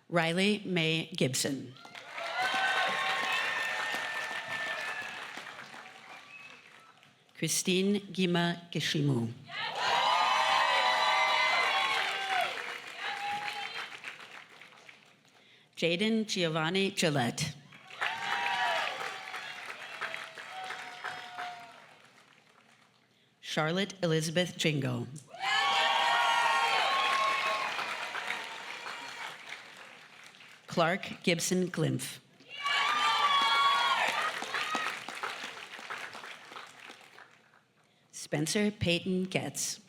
Riley Mae Gibson. Christine Gima Gishimu. Jaden Giovanni Gillette. Charlotte Elizabeth Jingo. Clark Gibson Glimpf. Spencer Peyton Getz.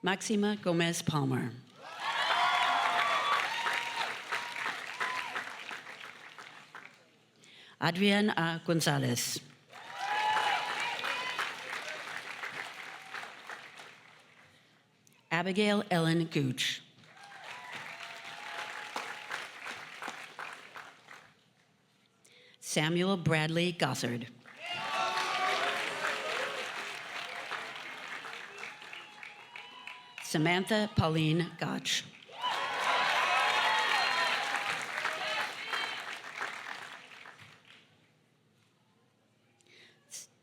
Maxima Gomez Palmer. Adrian A. Gonzalez. Abigail Ellen Gooch. Samuel Bradley Gossard. Samantha Pauline Gotch.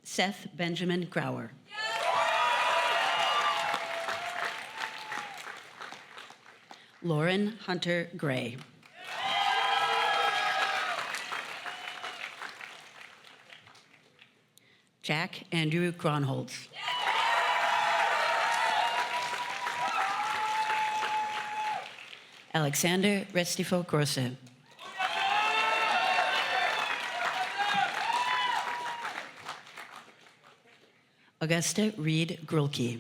Seth Benjamin Grauer. Lauren Hunter Gray. Jack Andrew Gronholtz. Alexander Restifo Grosse. Augusta Reed Grulke.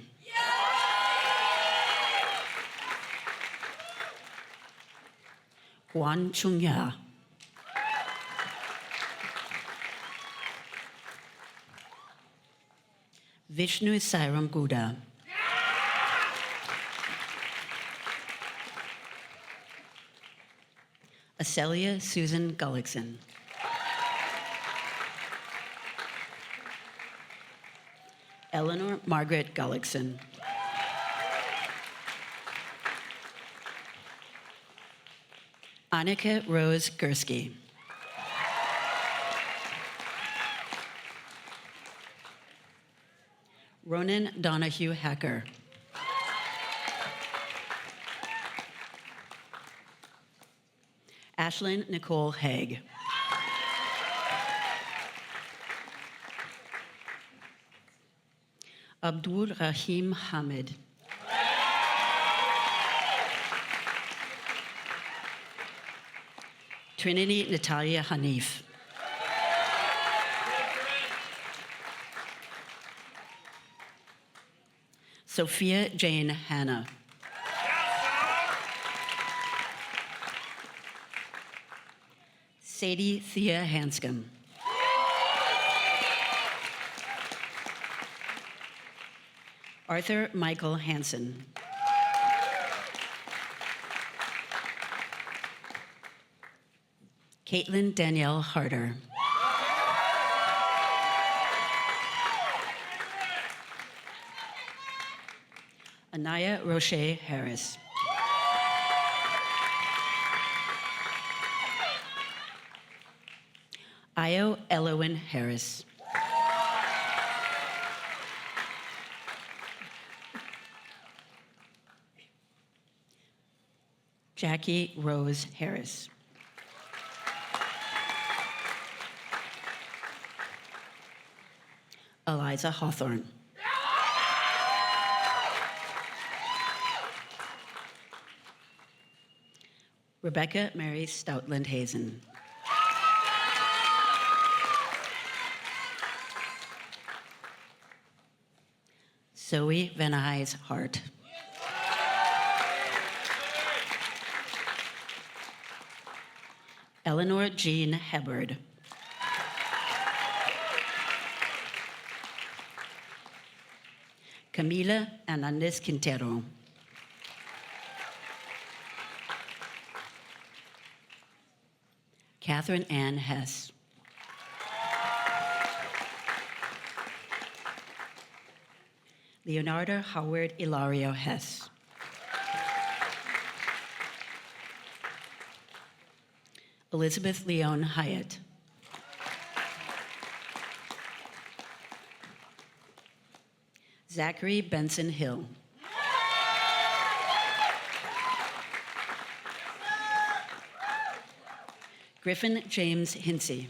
Juan Chung-ya. Vishnu Sairam Gouda. Acelia Susan Gullickson. Eleanor Margaret Gullickson. Annika Rose Gursky. Ronan Donahue Hacker. Ashlyn Nicole Haig. Abdul Rahim Hamid. Trinity Natalia Hanif. Sophia Jane Hanna. Sadie Thea Hanscom. Arthur Michael Hansen. Caitlin Danielle Harder. Anaya Roche Harris. Io Elowin Harris. Jackie Rose Harris. Eliza Hawthorne. Rebecca Mary Stoutland Hazen. Zoe Venahais Hart. Eleanor Jean Hebbard. Camila Hernandez Quintero. Catherine Ann Hess. Leonardo Howard Ilario Hess. Elizabeth Leon Hyatt. Zachary Benson Hill. Griffin James Hinsey.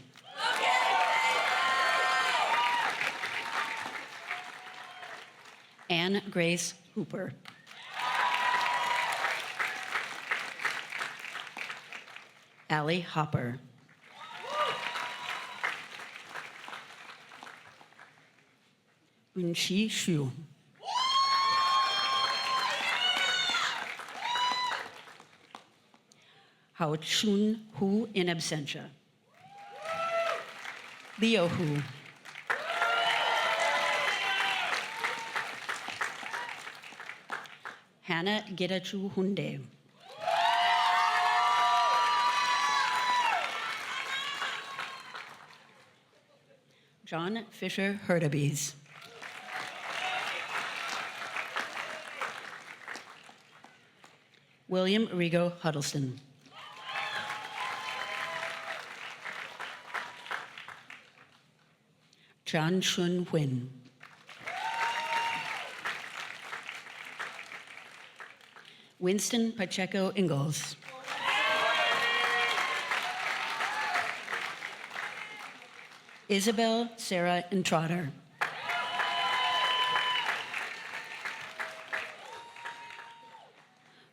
Anne Grace Hooper. Allie Hopper. Unshi Shu. Hao Chun Hu in absentia. Leo Hu. Hannah Getachu Hunde. John Fisher Hurtubise. William Rigo Huddleston. John Chun Huynh. Winston Pacheco Ingalls. Isabel Sarah Entrotter.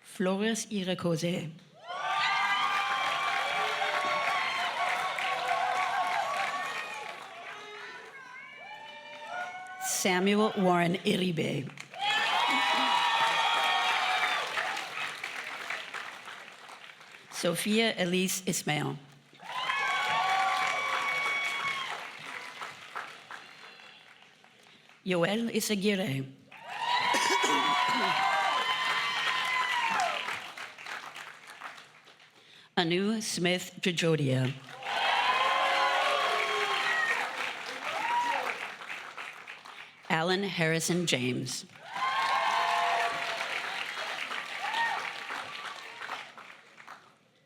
Flores Irecose. Samuel Warren Iribe. Sophia Elise Ismail. Yoel Isagire. Anu Smith Jojodia. Alan Harrison James.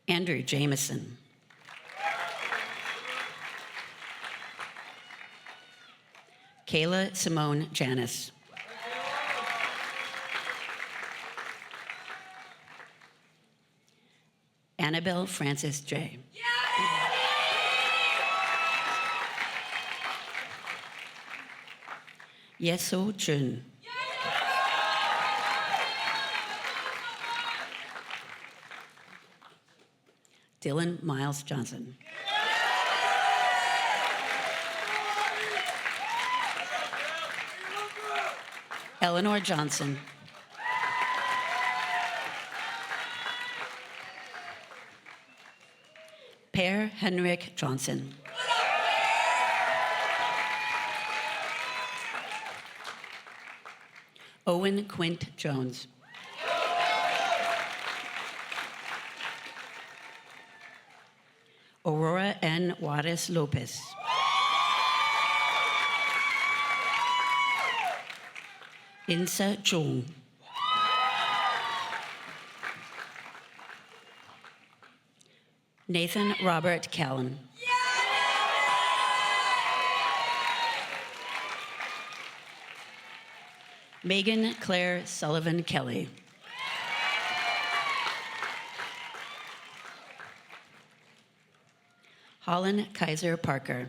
Andrew Jameson. Kayla Simone Janis. Annabelle Francis J. Yeso Jun. Dylan Miles Johnson. Eleanor Johnson. Per Henrik Johnson. Owen Quint Jones. Aurora N. Juarez Lopez. Insa Jung. Nathan Robert Callan. Megan Claire Sullivan Kelly. Holland Kaiser Parker.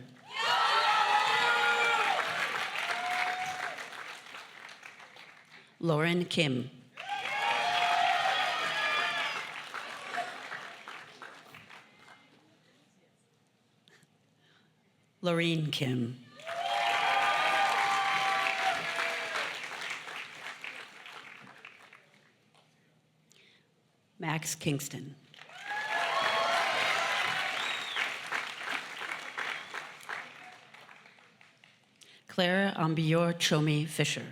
Lauren Kim. Laureen Kim. Max Kingston. Claire Ambior Chomi Fisher.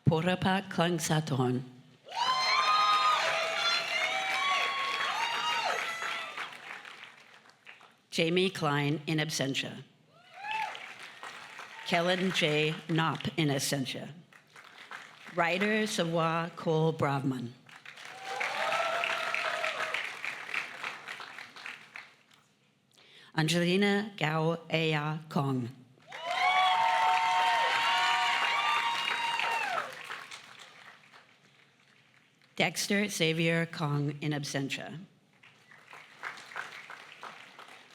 Porapa Klangsaton. Jamie Klein in absentia. Kellen J. Knopp in absentia. Ryder Savoy Cole Bravman. Angelina Gao Aya Kong. Dexter Xavier Kong in absentia.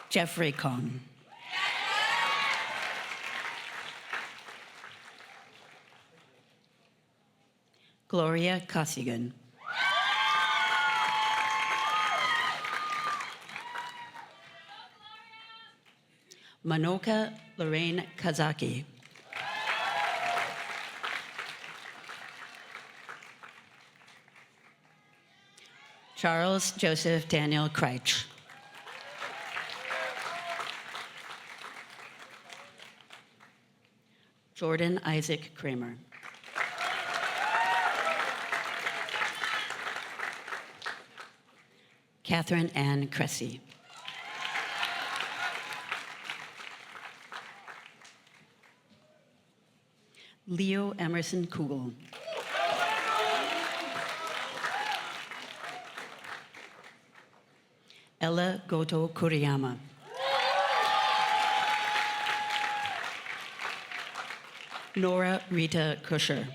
Jeffrey Kong. Gloria Kosigan. Manoka Lorraine Kazaki. Charles Joseph Daniel Kreitsch. Jordan Isaac Kramer. Catherine Ann Cressy. Leo Emerson Kugel. Ella Goto Kuriyama. Nora Rita Kushner.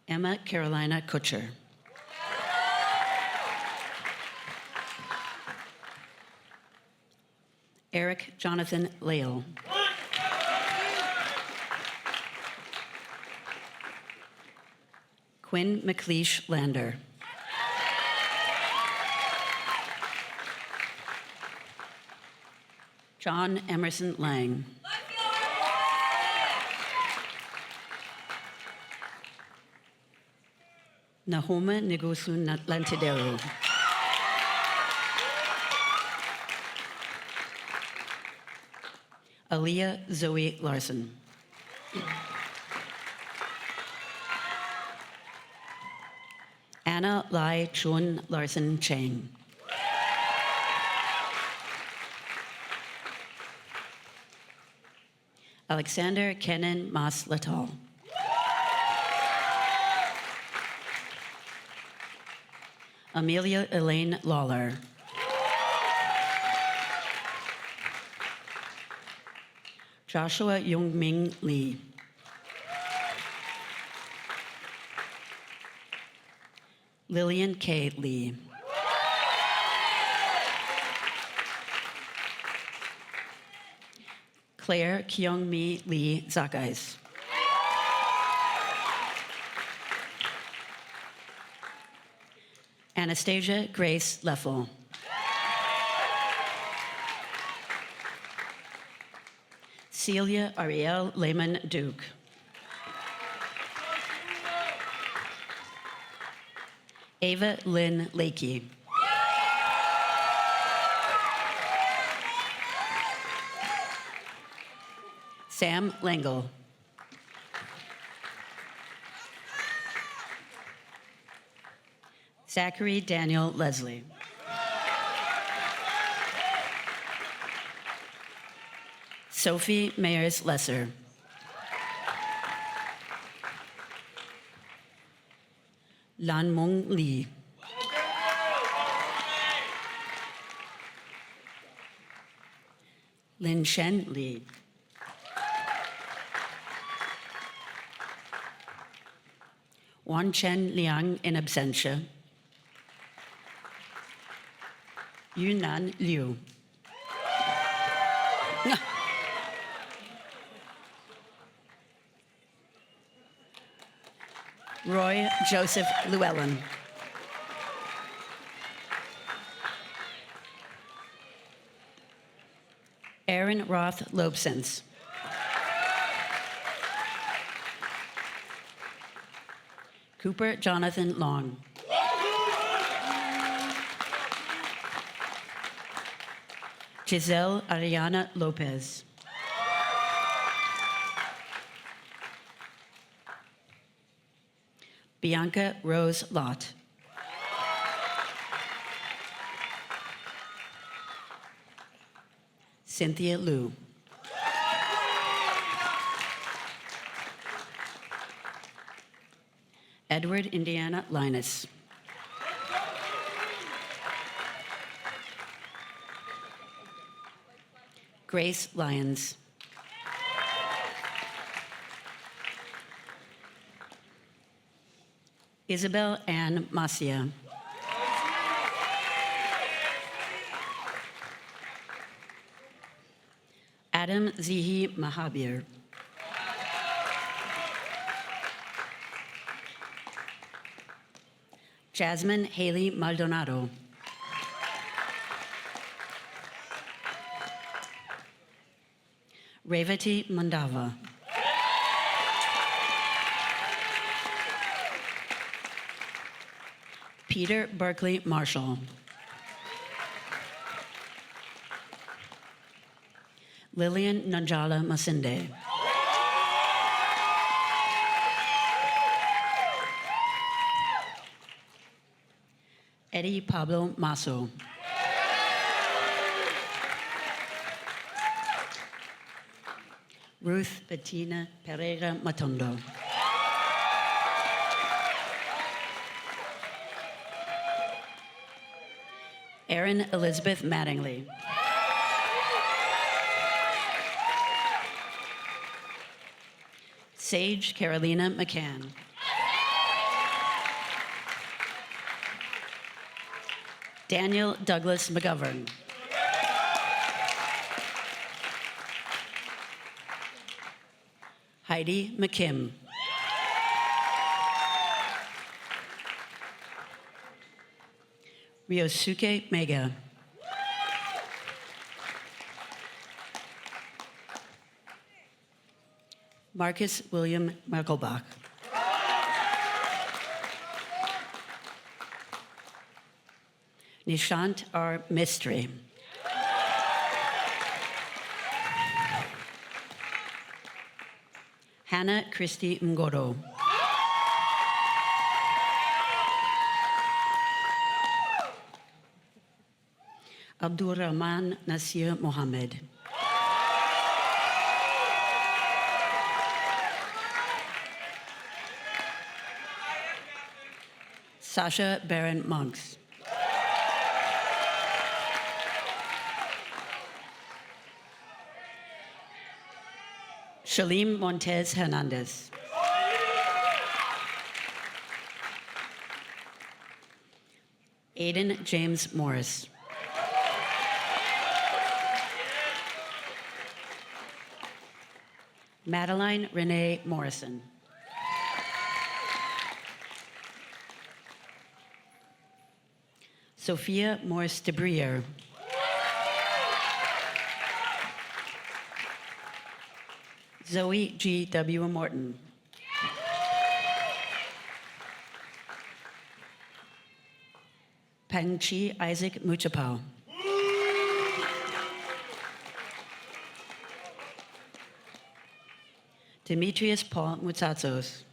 Emma Carolina Kutcher. Eric Jonathan Leal. Quinn McLeish Lander. John Emerson Lang. Nahoma Negusu Lantideru. Aaliyah Zoe Larson. Anna Lai Chun Larson Chang. Alexander Kenan Mas Latal. Amelia Elaine Lawler. Joshua Youngming Lee. Lillian K. Lee. Claire Kyungmi Lee Zakais. Anastasia Grace Leffel. Celia Ariel Lehman Duke. Ava Lynn Lakey. Sam Langle. Zachary Daniel Leslie. Sophie Mayers Lesser. Lan Mong Lee. Lin Shen Lee. Wan Chen Liang in absentia. Yunnan Liu. Roy Joseph Llewellyn. Aaron Roth Lobsens. Cooper Jonathan Long. Giselle Ariana Lopez. Bianca Rose Lott. Cynthia Liu. Edward Indiana Linus. Grace Lyons. Isabel Ann Macia. Adam Zihi Mahabir. Jasmine Haley Maldonado. Revati Mandava. Peter Berkeley Marshall. Lillian Nanjala Masinde. Eddie Pablo Masso. Ruth Bettina Pereira Matondo. Erin Elizabeth Mattingly. Sage Carolina McCann. Daniel Douglas McGovern. Heidi McKim. Ryosuke Mega. Marcus William Merkelbach. Nishant R. Mistry. Hannah Christie Ngoro. Abdul Rahman Nasir Mohammed. Sasha Baron Monks. Shalim Montez Hernandez. Aiden James Morris. Madeline Renee Morrison. Sophia Morris DeBrier. Zoe G.W. Morton. Pangchi Isaac Muchapao. Demetrius Paul Mutsatzos.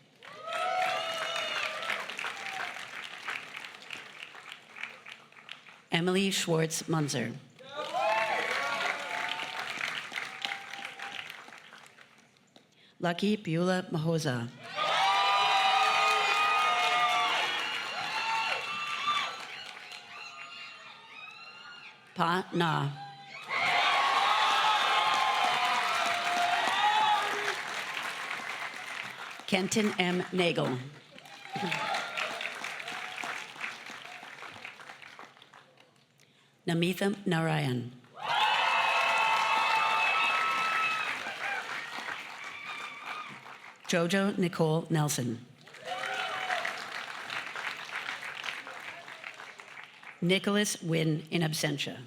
Emily Schwartz Munzer. Lucky Beulah Mahoza. Pa Na. Kenton M. Nagel. Namitha Narayan. Jojo Nicole Nelson. Nicholas Wynn in absentia.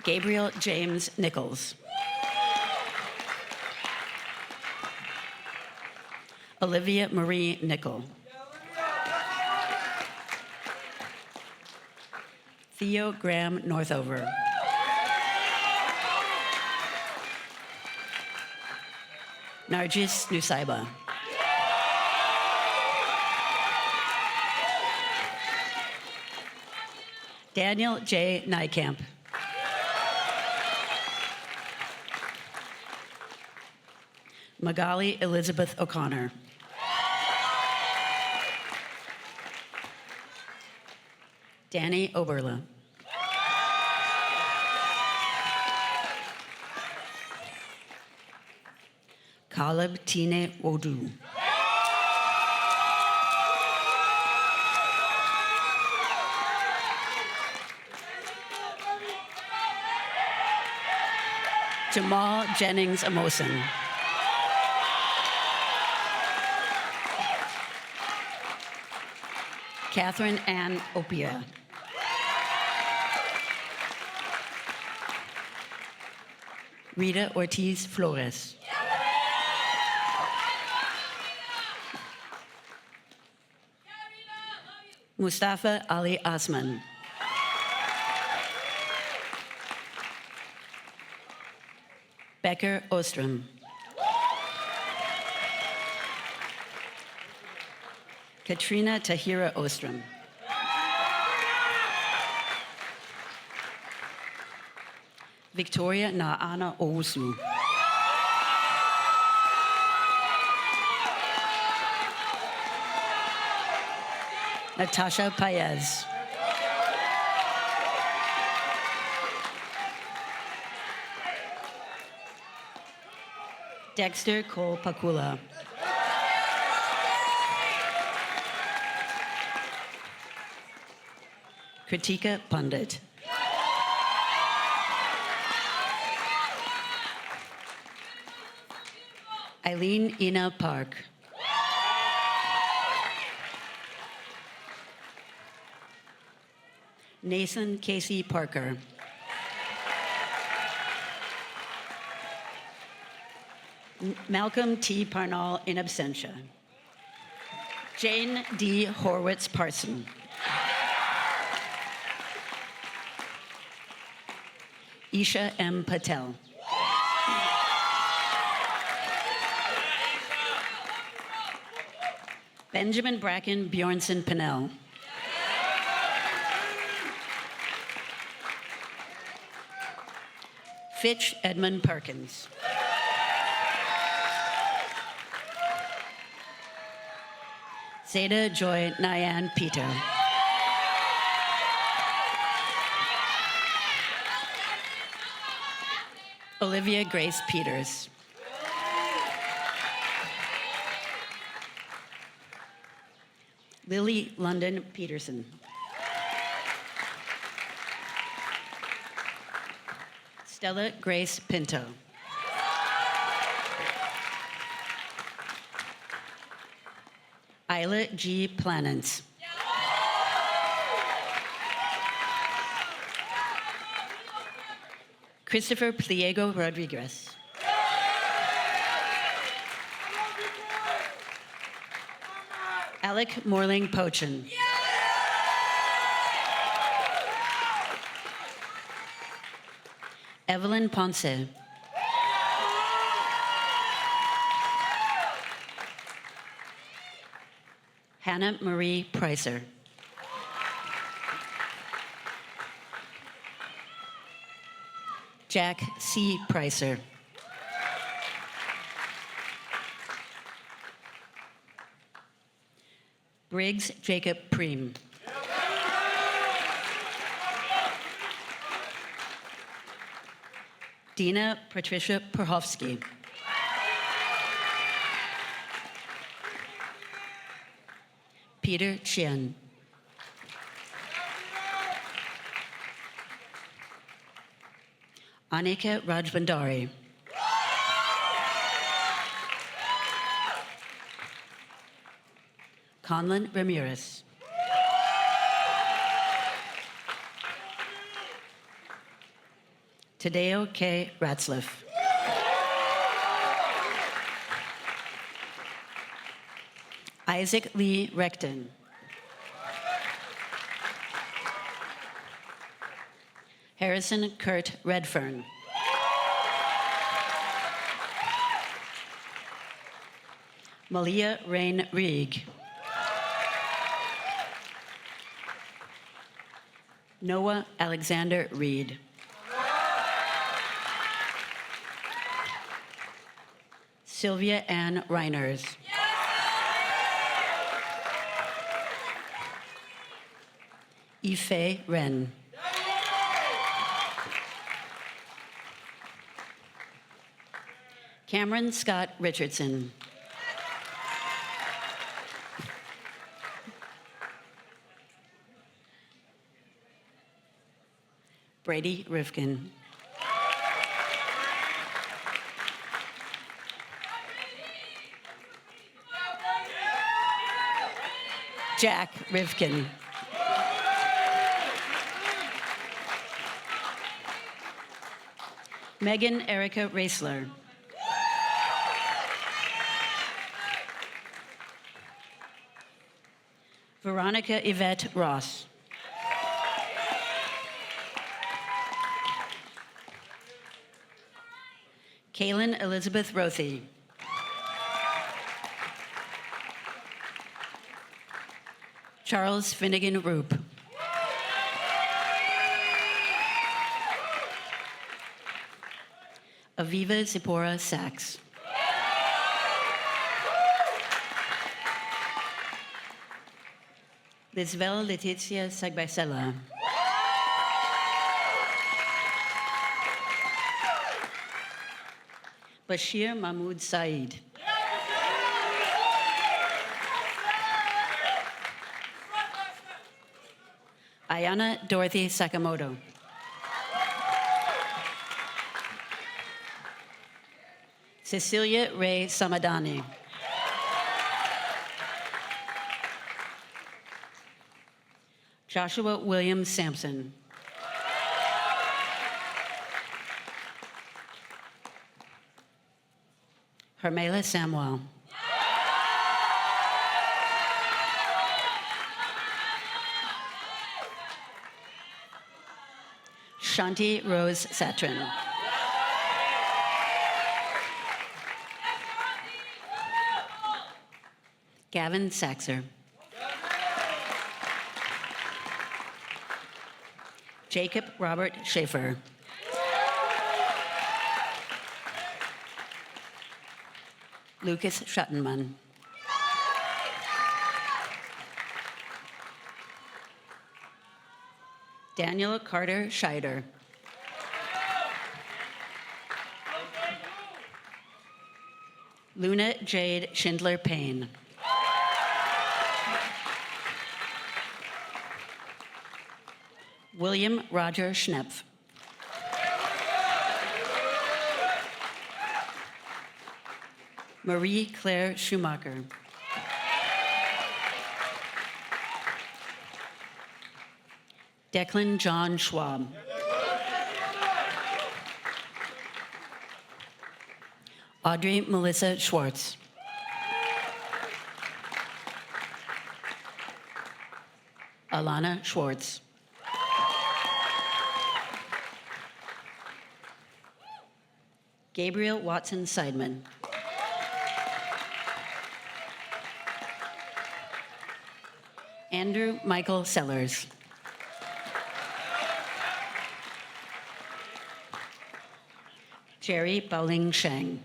Gabriel James Nichols. Olivia Marie Nickel. Theo Graham Northover. Narjis Nusaiba. Daniel J. Nykamp. Magali Elizabeth O'Connor. Danny Oberla. Caleb Tine Odu. Jamal Jennings Amoson. Catherine Ann Opia. Rita Ortiz Flores. Mustafa Ali Osman. Becker Ostrom. Katrina Tahira Ostrom. Victoria Naana Owusu. Natasha Paez. Dexter Cole Pakula. Kritika Pandit. Eileen Ina Park. Nathan Casey Parker. Malcolm T. Parnall in absentia. Jane D. Horwitz Parson. Isha M. Patel. Benjamin Bracken Bjornson Pinnell. Fitch Edmund Perkins. Zeta Joy Nyan Peter. Olivia Grace Peters. Lily London Peterson. Stella Grace Pinto. Isla G. Planens. Christopher Pliego Rodriguez. Alec Morling Pochin. Evelyn Ponce. Hannah Marie Pricer. Jack C. Pricer. Briggs Jacob Preem. Dina Patricia Perhovsky. Peter Chien. Anika Rajbandari. Conlon Ramirez. Tadeo K. Ratzliff. Isaac Lee Recton. Harrison Kurt Redfern. Malia Rain Rieg. Noah Alexander Reed. Sylvia Ann Reiners. Ife Ren. Cameron Scott Richardson. Brady Rifkin. Jack Rifkin. Megan Erica Raisler. Veronica Yvette Ross. Kaylin Elizabeth Rothy. Charles Finnegan Roop. Aviva Zipporah Sachs. Lisbel Letizia Sagbacella. Bashir Mahmoud Saeed. Ayana Dorothy Sakamoto. Cecilia Ray Samadani. Joshua William Sampson. Hermela Samuel. Shanti Rose Satrin. Gavin Saxer. Jacob Robert Schaefer. Lucas Schuttenman. Daniel Carter Scheider. Luna Jade Schindler Payne. William Roger Schnepf. Marie Claire Schumacher. Declan John Schwab. Audrey Melissa Schwartz. Alana Schwartz. Gabriel Watson Seidman. Andrew Michael Sellers. Jerry Baoling Sheng.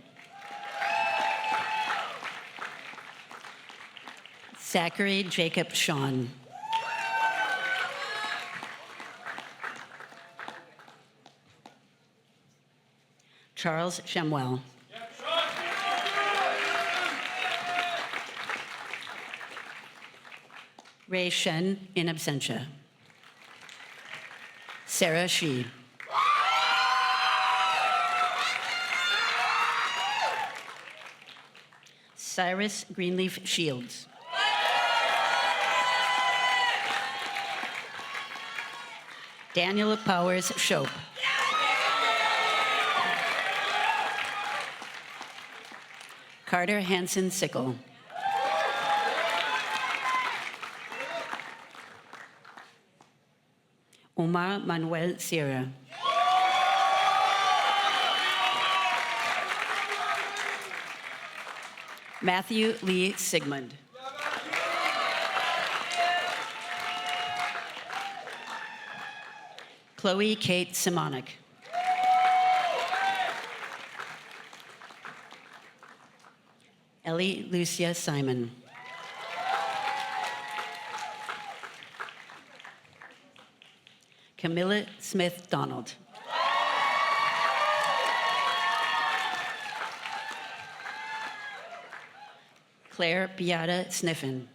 Zachary Jacob Sean. Charles Shemwell. Ray Shen in absentia. Sarah Shi. Cyrus Greenleaf Shields. Daniel Powers Shope. Carter Hansen Sickle. Omar Manuel Sierra. Matthew Lee Sigmund. Chloe Kate Simonik. Ellie Lucia Simon. Camilla Smith Donald. Claire Beata Sniffen.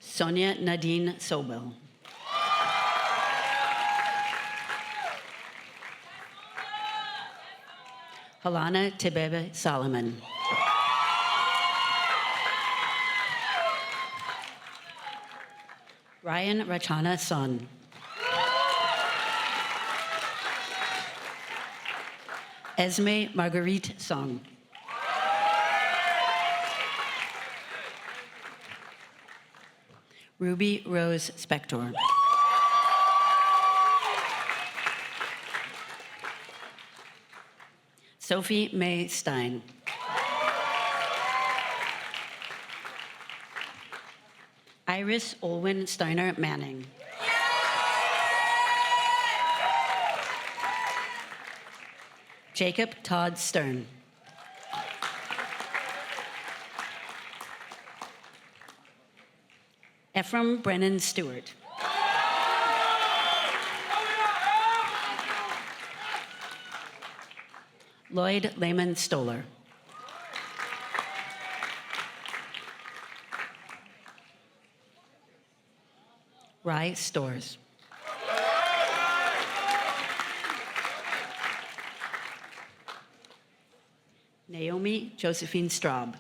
Sonia Nadine Sobel. Halana Tibebe Solomon. Ryan Rachana Son. Esme Marguerite Song. Ruby Rose Spector. Sophie May Stein. Iris Olwyn Steiner Manning. Jacob Todd Stern. Ephraim Brennan Stewart. Lloyd Lehman Stoller. Rye Stores. Naomi Josephine Straub.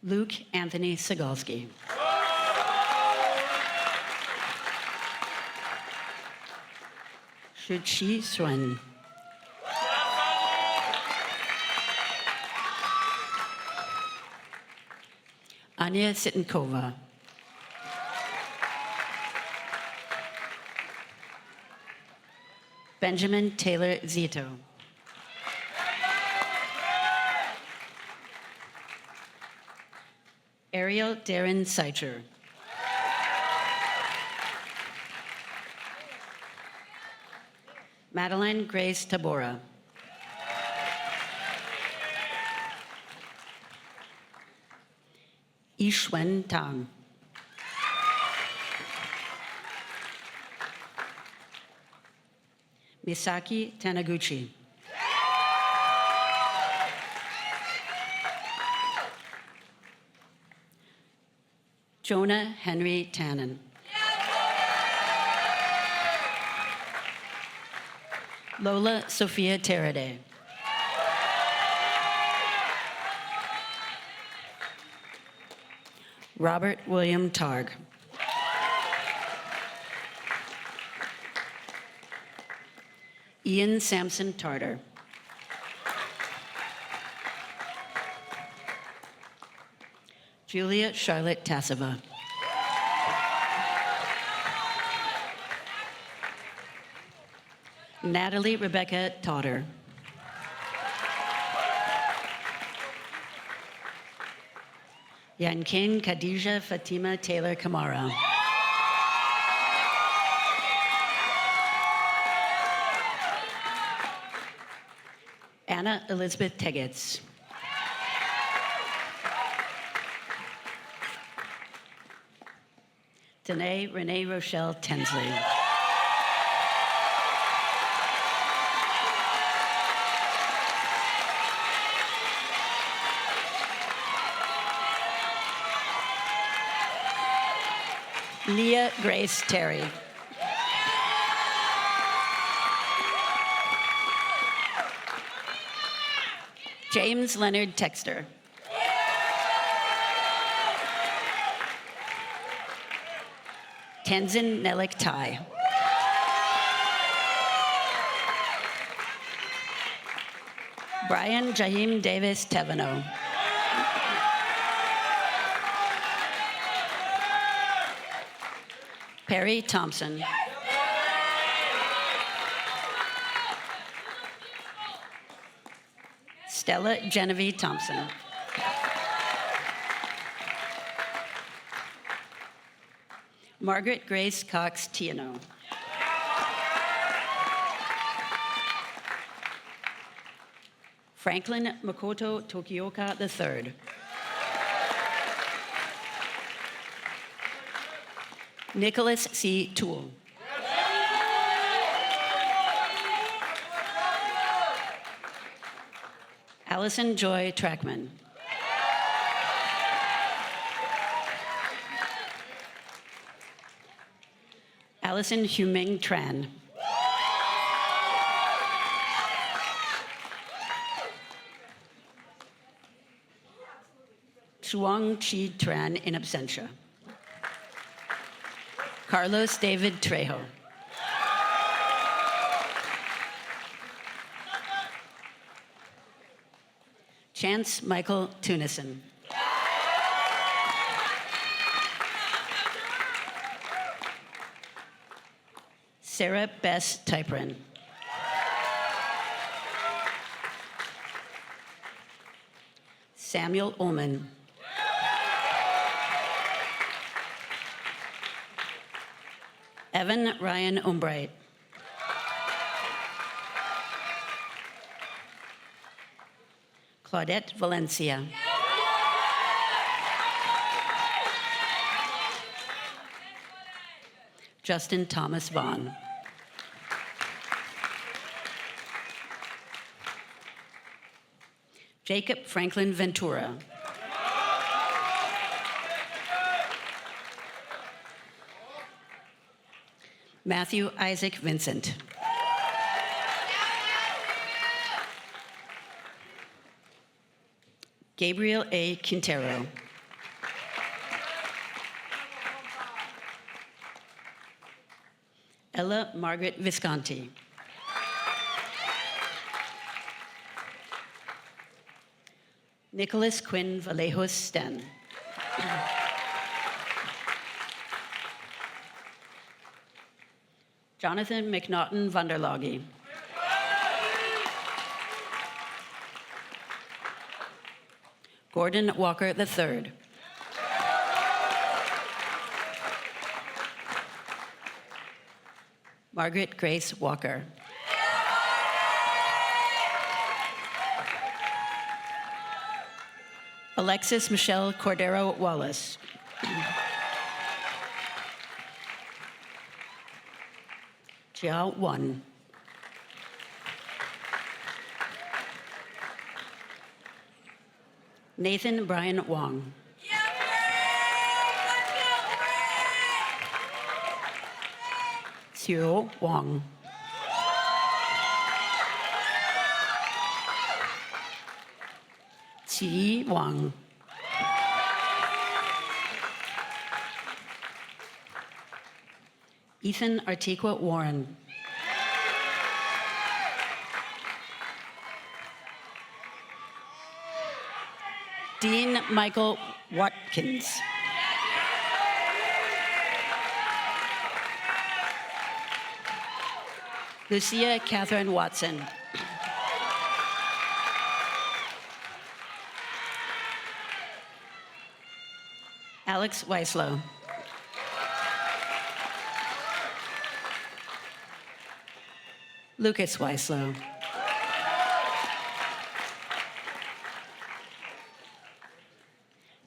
Luke Anthony Sigalski. Shuchi Swen. Anya Sitnikova. Benjamin Taylor Zito. Ariel Darren Seicher. Madeline Grace Tabora. Ishwen Tang. Misaki Taniguchi. Jonah Henry Tannen. Lola Sophia Teraday. Robert William Targ. Ian Sampson Tartar. Julia Charlotte Tassava. Natalie Rebecca Totter. Yankin Khadija Fatima Taylor Kamara. Anna Elizabeth Tegetz. Danae Renee Rochelle Tensley. Leah Grace Terry. James Leonard Texter. Tenzin Nelik Tai. Brian Jahim Davis Tevano. Perry Thompson. Stella Genevieve Thompson. Margaret Grace Cox Tiano. Franklin Makoto Tokioka III. Nicholas C. Toole. Allison Joy Trackman. Allison Huming Tran. Chuang Chi Tran in absentia. Carlos David Trejo. Chance Michael Tunison. Sarah Bess Typrin. Samuel Ullman. Evan Ryan Umbright. Claudette Valencia. Justin Thomas Vaughn. Jacob Franklin Ventura. Matthew Isaac Vincent. Gabriel A. Quintero. Ella Margaret Visconti. Nicholas Quinn Vallejos Sten. Jonathan McNaughton Vanderlogge. Gordon Walker III. Margaret Grace Walker. Alexis Michelle Cordero Wallace. Jiao Wan. Nathan Brian Wong. Xiu Wang. Qi Wang. Ethan Artiqua Warren. Dean Michael Watkins. Lucia Catherine Watson. Alex Weislow. Lucas Weislow.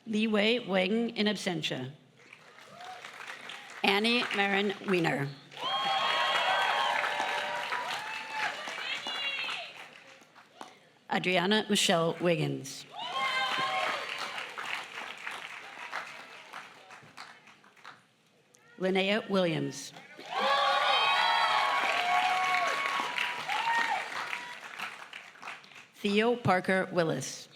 Li Wei Weng in absentia. Annie Marin Wiener. Adriana Michelle Wiggins. Linnea Williams. Theo Parker Willis.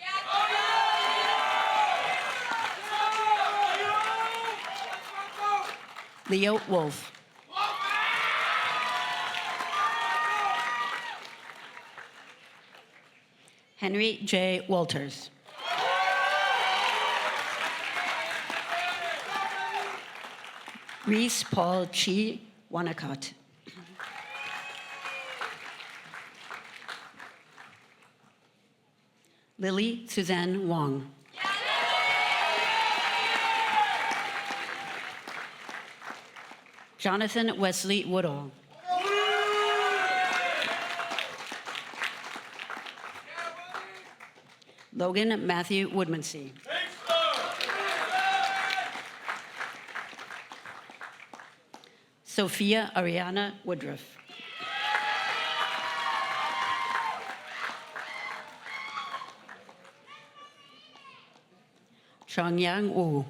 Leo Wolf. Henry J. Walters. Reese Paul Chi Wanacott. Lily Suzanne Wong. Jonathan Wesley Woodall. Logan Matthew Woodmansey. Sophia Ariana Woodruff. Changyang Wu.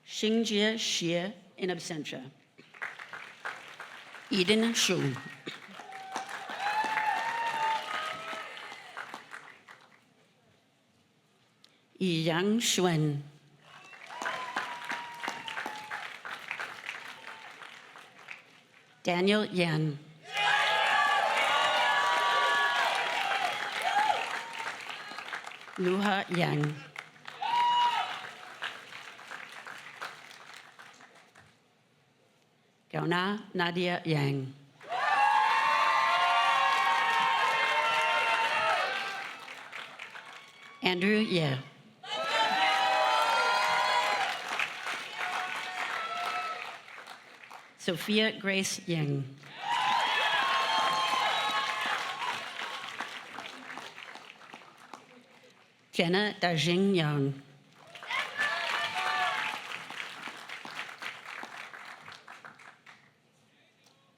Xingjie Xie in absentia. Eden Shu. Yang Xuan. Daniel Yan. Luha Yang. Gauna Nadia Yang. Andrew Ye. Sophia Grace Yang. Jenna Dajing Yang.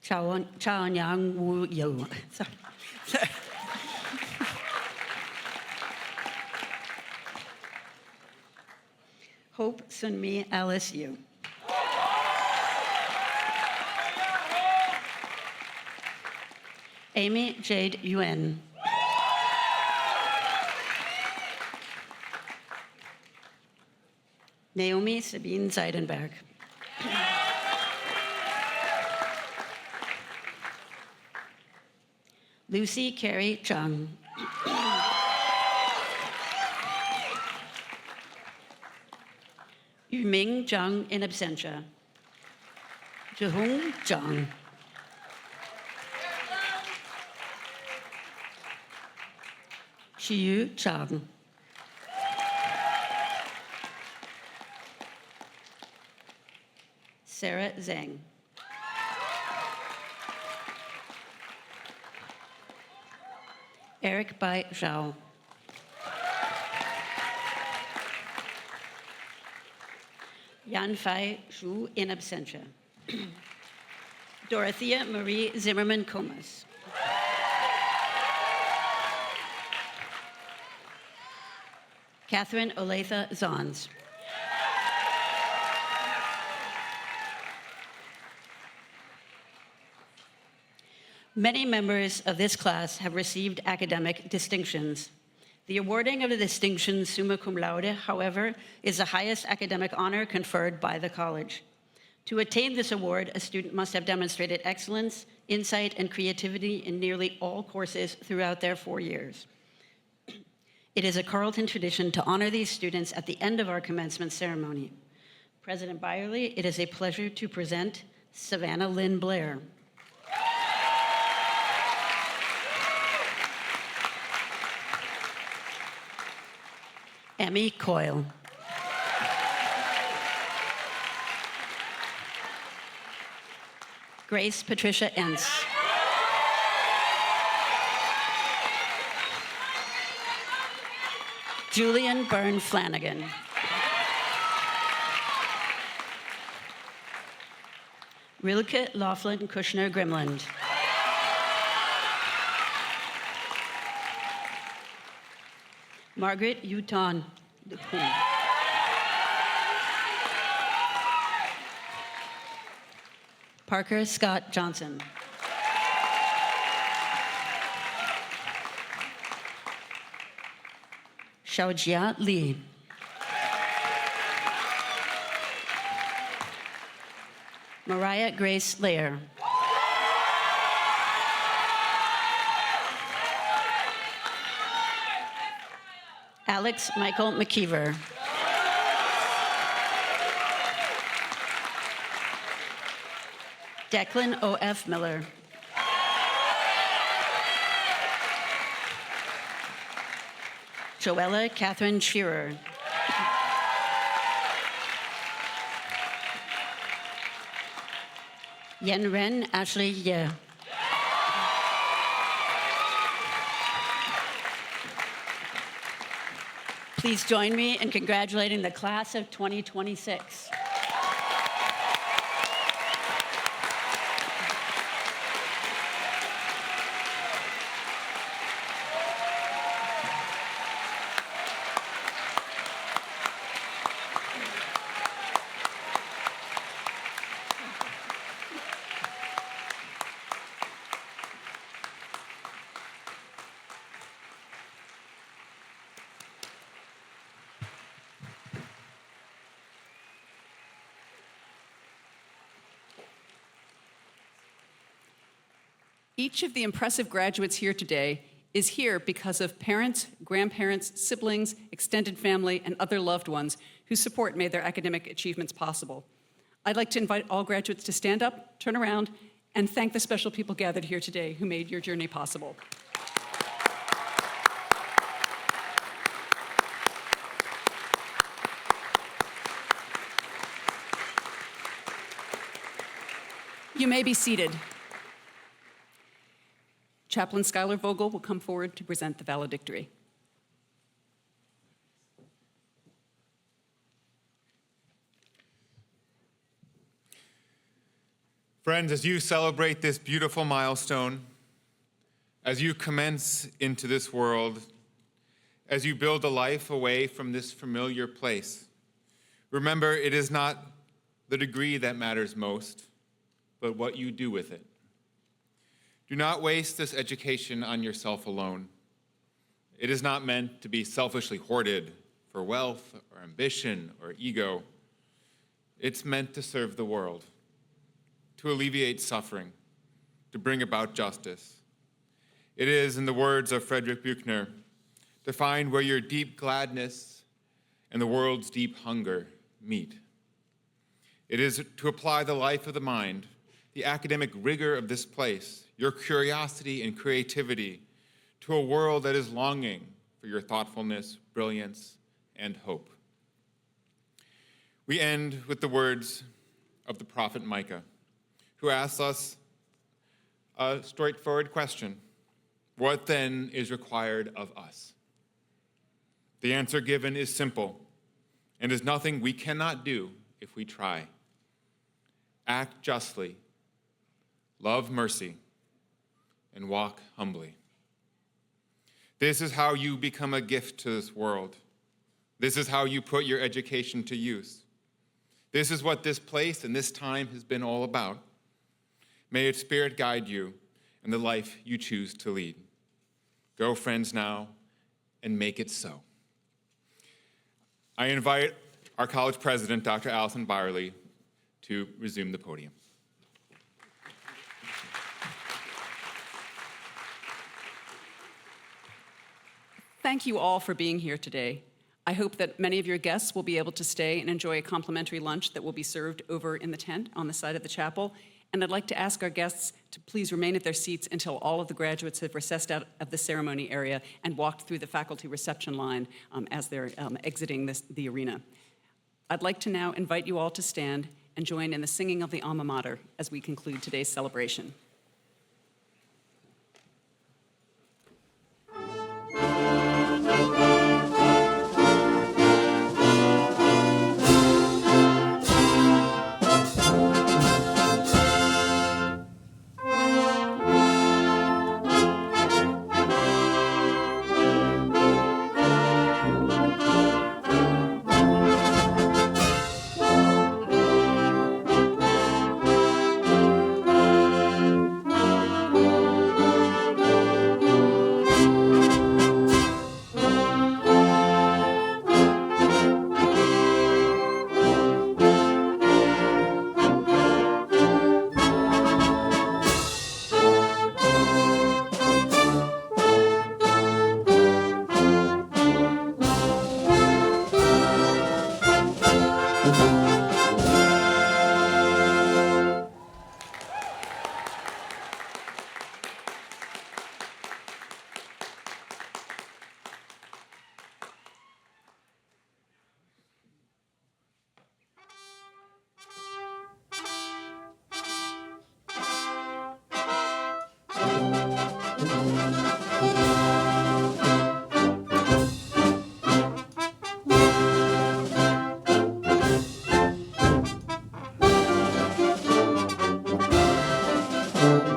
Chao Yang Wu Yu. Sorry. Hope Sunmi Alice Yu. Amy Jade Yuen. Naomi Sabine Zeidenberg. Lucy Carey Chung. Yuming Zhang in absentia. Zhehong Zhang. Xiyu Zhang. Sarah Zhang. Eric Bai Zhao. Yanfei Zhu in absentia. Dorothea Marie Zimmerman Comas. Catherine Olathe Zons. Many members of this class have received academic distinctions. The awarding of the distinction summa cum laude, however, is the highest academic honor conferred by the college. To attain this award, a student must have demonstrated excellence, insight, and creativity in nearly all courses throughout their 4 years. It is a Carleton tradition to honor these students at the end of our commencement ceremony. President Byerly, it is a pleasure to present Savannah Lynn Blair. Emmy Coyle. Grace Patricia Entz. Julian Byrne Flanagan. Rilke Laughlin Kushner Grimland. Margaret Uton. Parker Scott Johnson. Xiaojia Li. Mariah Grace Lair. Alex Michael McKeever. Declan O.F. Miller. Joella Catherine Shearer. Yen Ren Ashley Ye. Please join me in congratulating the class of 2026. Each of the impressive graduates here today is here because of parents, grandparents, siblings, extended family, and other loved ones whose support made their academic achievements possible. I'd like to invite all graduates to stand up, turn around, and thank the special people gathered here today who made your journey possible. You may be seated. Chaplain Skylar Vogel will come forward to present the valedictory. Friends, as you celebrate this beautiful milestone, as you commence into this world, as you build a life away from this familiar place, remember it is not the degree that matters most, but what you do with it. Do not waste this education on yourself alone. It is not meant to be selfishly hoarded for wealth or ambition or ego. It's meant to serve the world, to alleviate suffering, to bring about justice. It is, in the words of Frederick Buechner, to find where your deep gladness and the world's deep hunger meet. It is to apply the life of the mind, the academic rigor of this place, your curiosity and creativity to a world that is longing for your thoughtfulness, brilliance, and hope. We end with the words of the prophet Micah, who asks us a straightforward question: what then is required of us? The answer given is simple and is nothing we cannot do if we try. Act justly, love mercy, and walk humbly. This is how you become a gift to this world. This is how you put your education to use. This is what this place and this time has been all about. May its spirit guide you in the life you choose to lead. Go, friends, now, and make it so. I invite our college president, Dr. Allison Byerly, to resume the podium. Thank you all for being here today. I hope that many of your guests will be able to stay and enjoy a complimentary lunch that will be served over in the tent on the side of the chapel. And I'd like to ask our guests to please remain at their seats until all of the graduates have recessed out of the ceremony area and walked through the faculty reception line as they're exiting the arena. I'd like to now invite you all to stand and join in the singing of the alma mater as we conclude today's celebration. Thank you.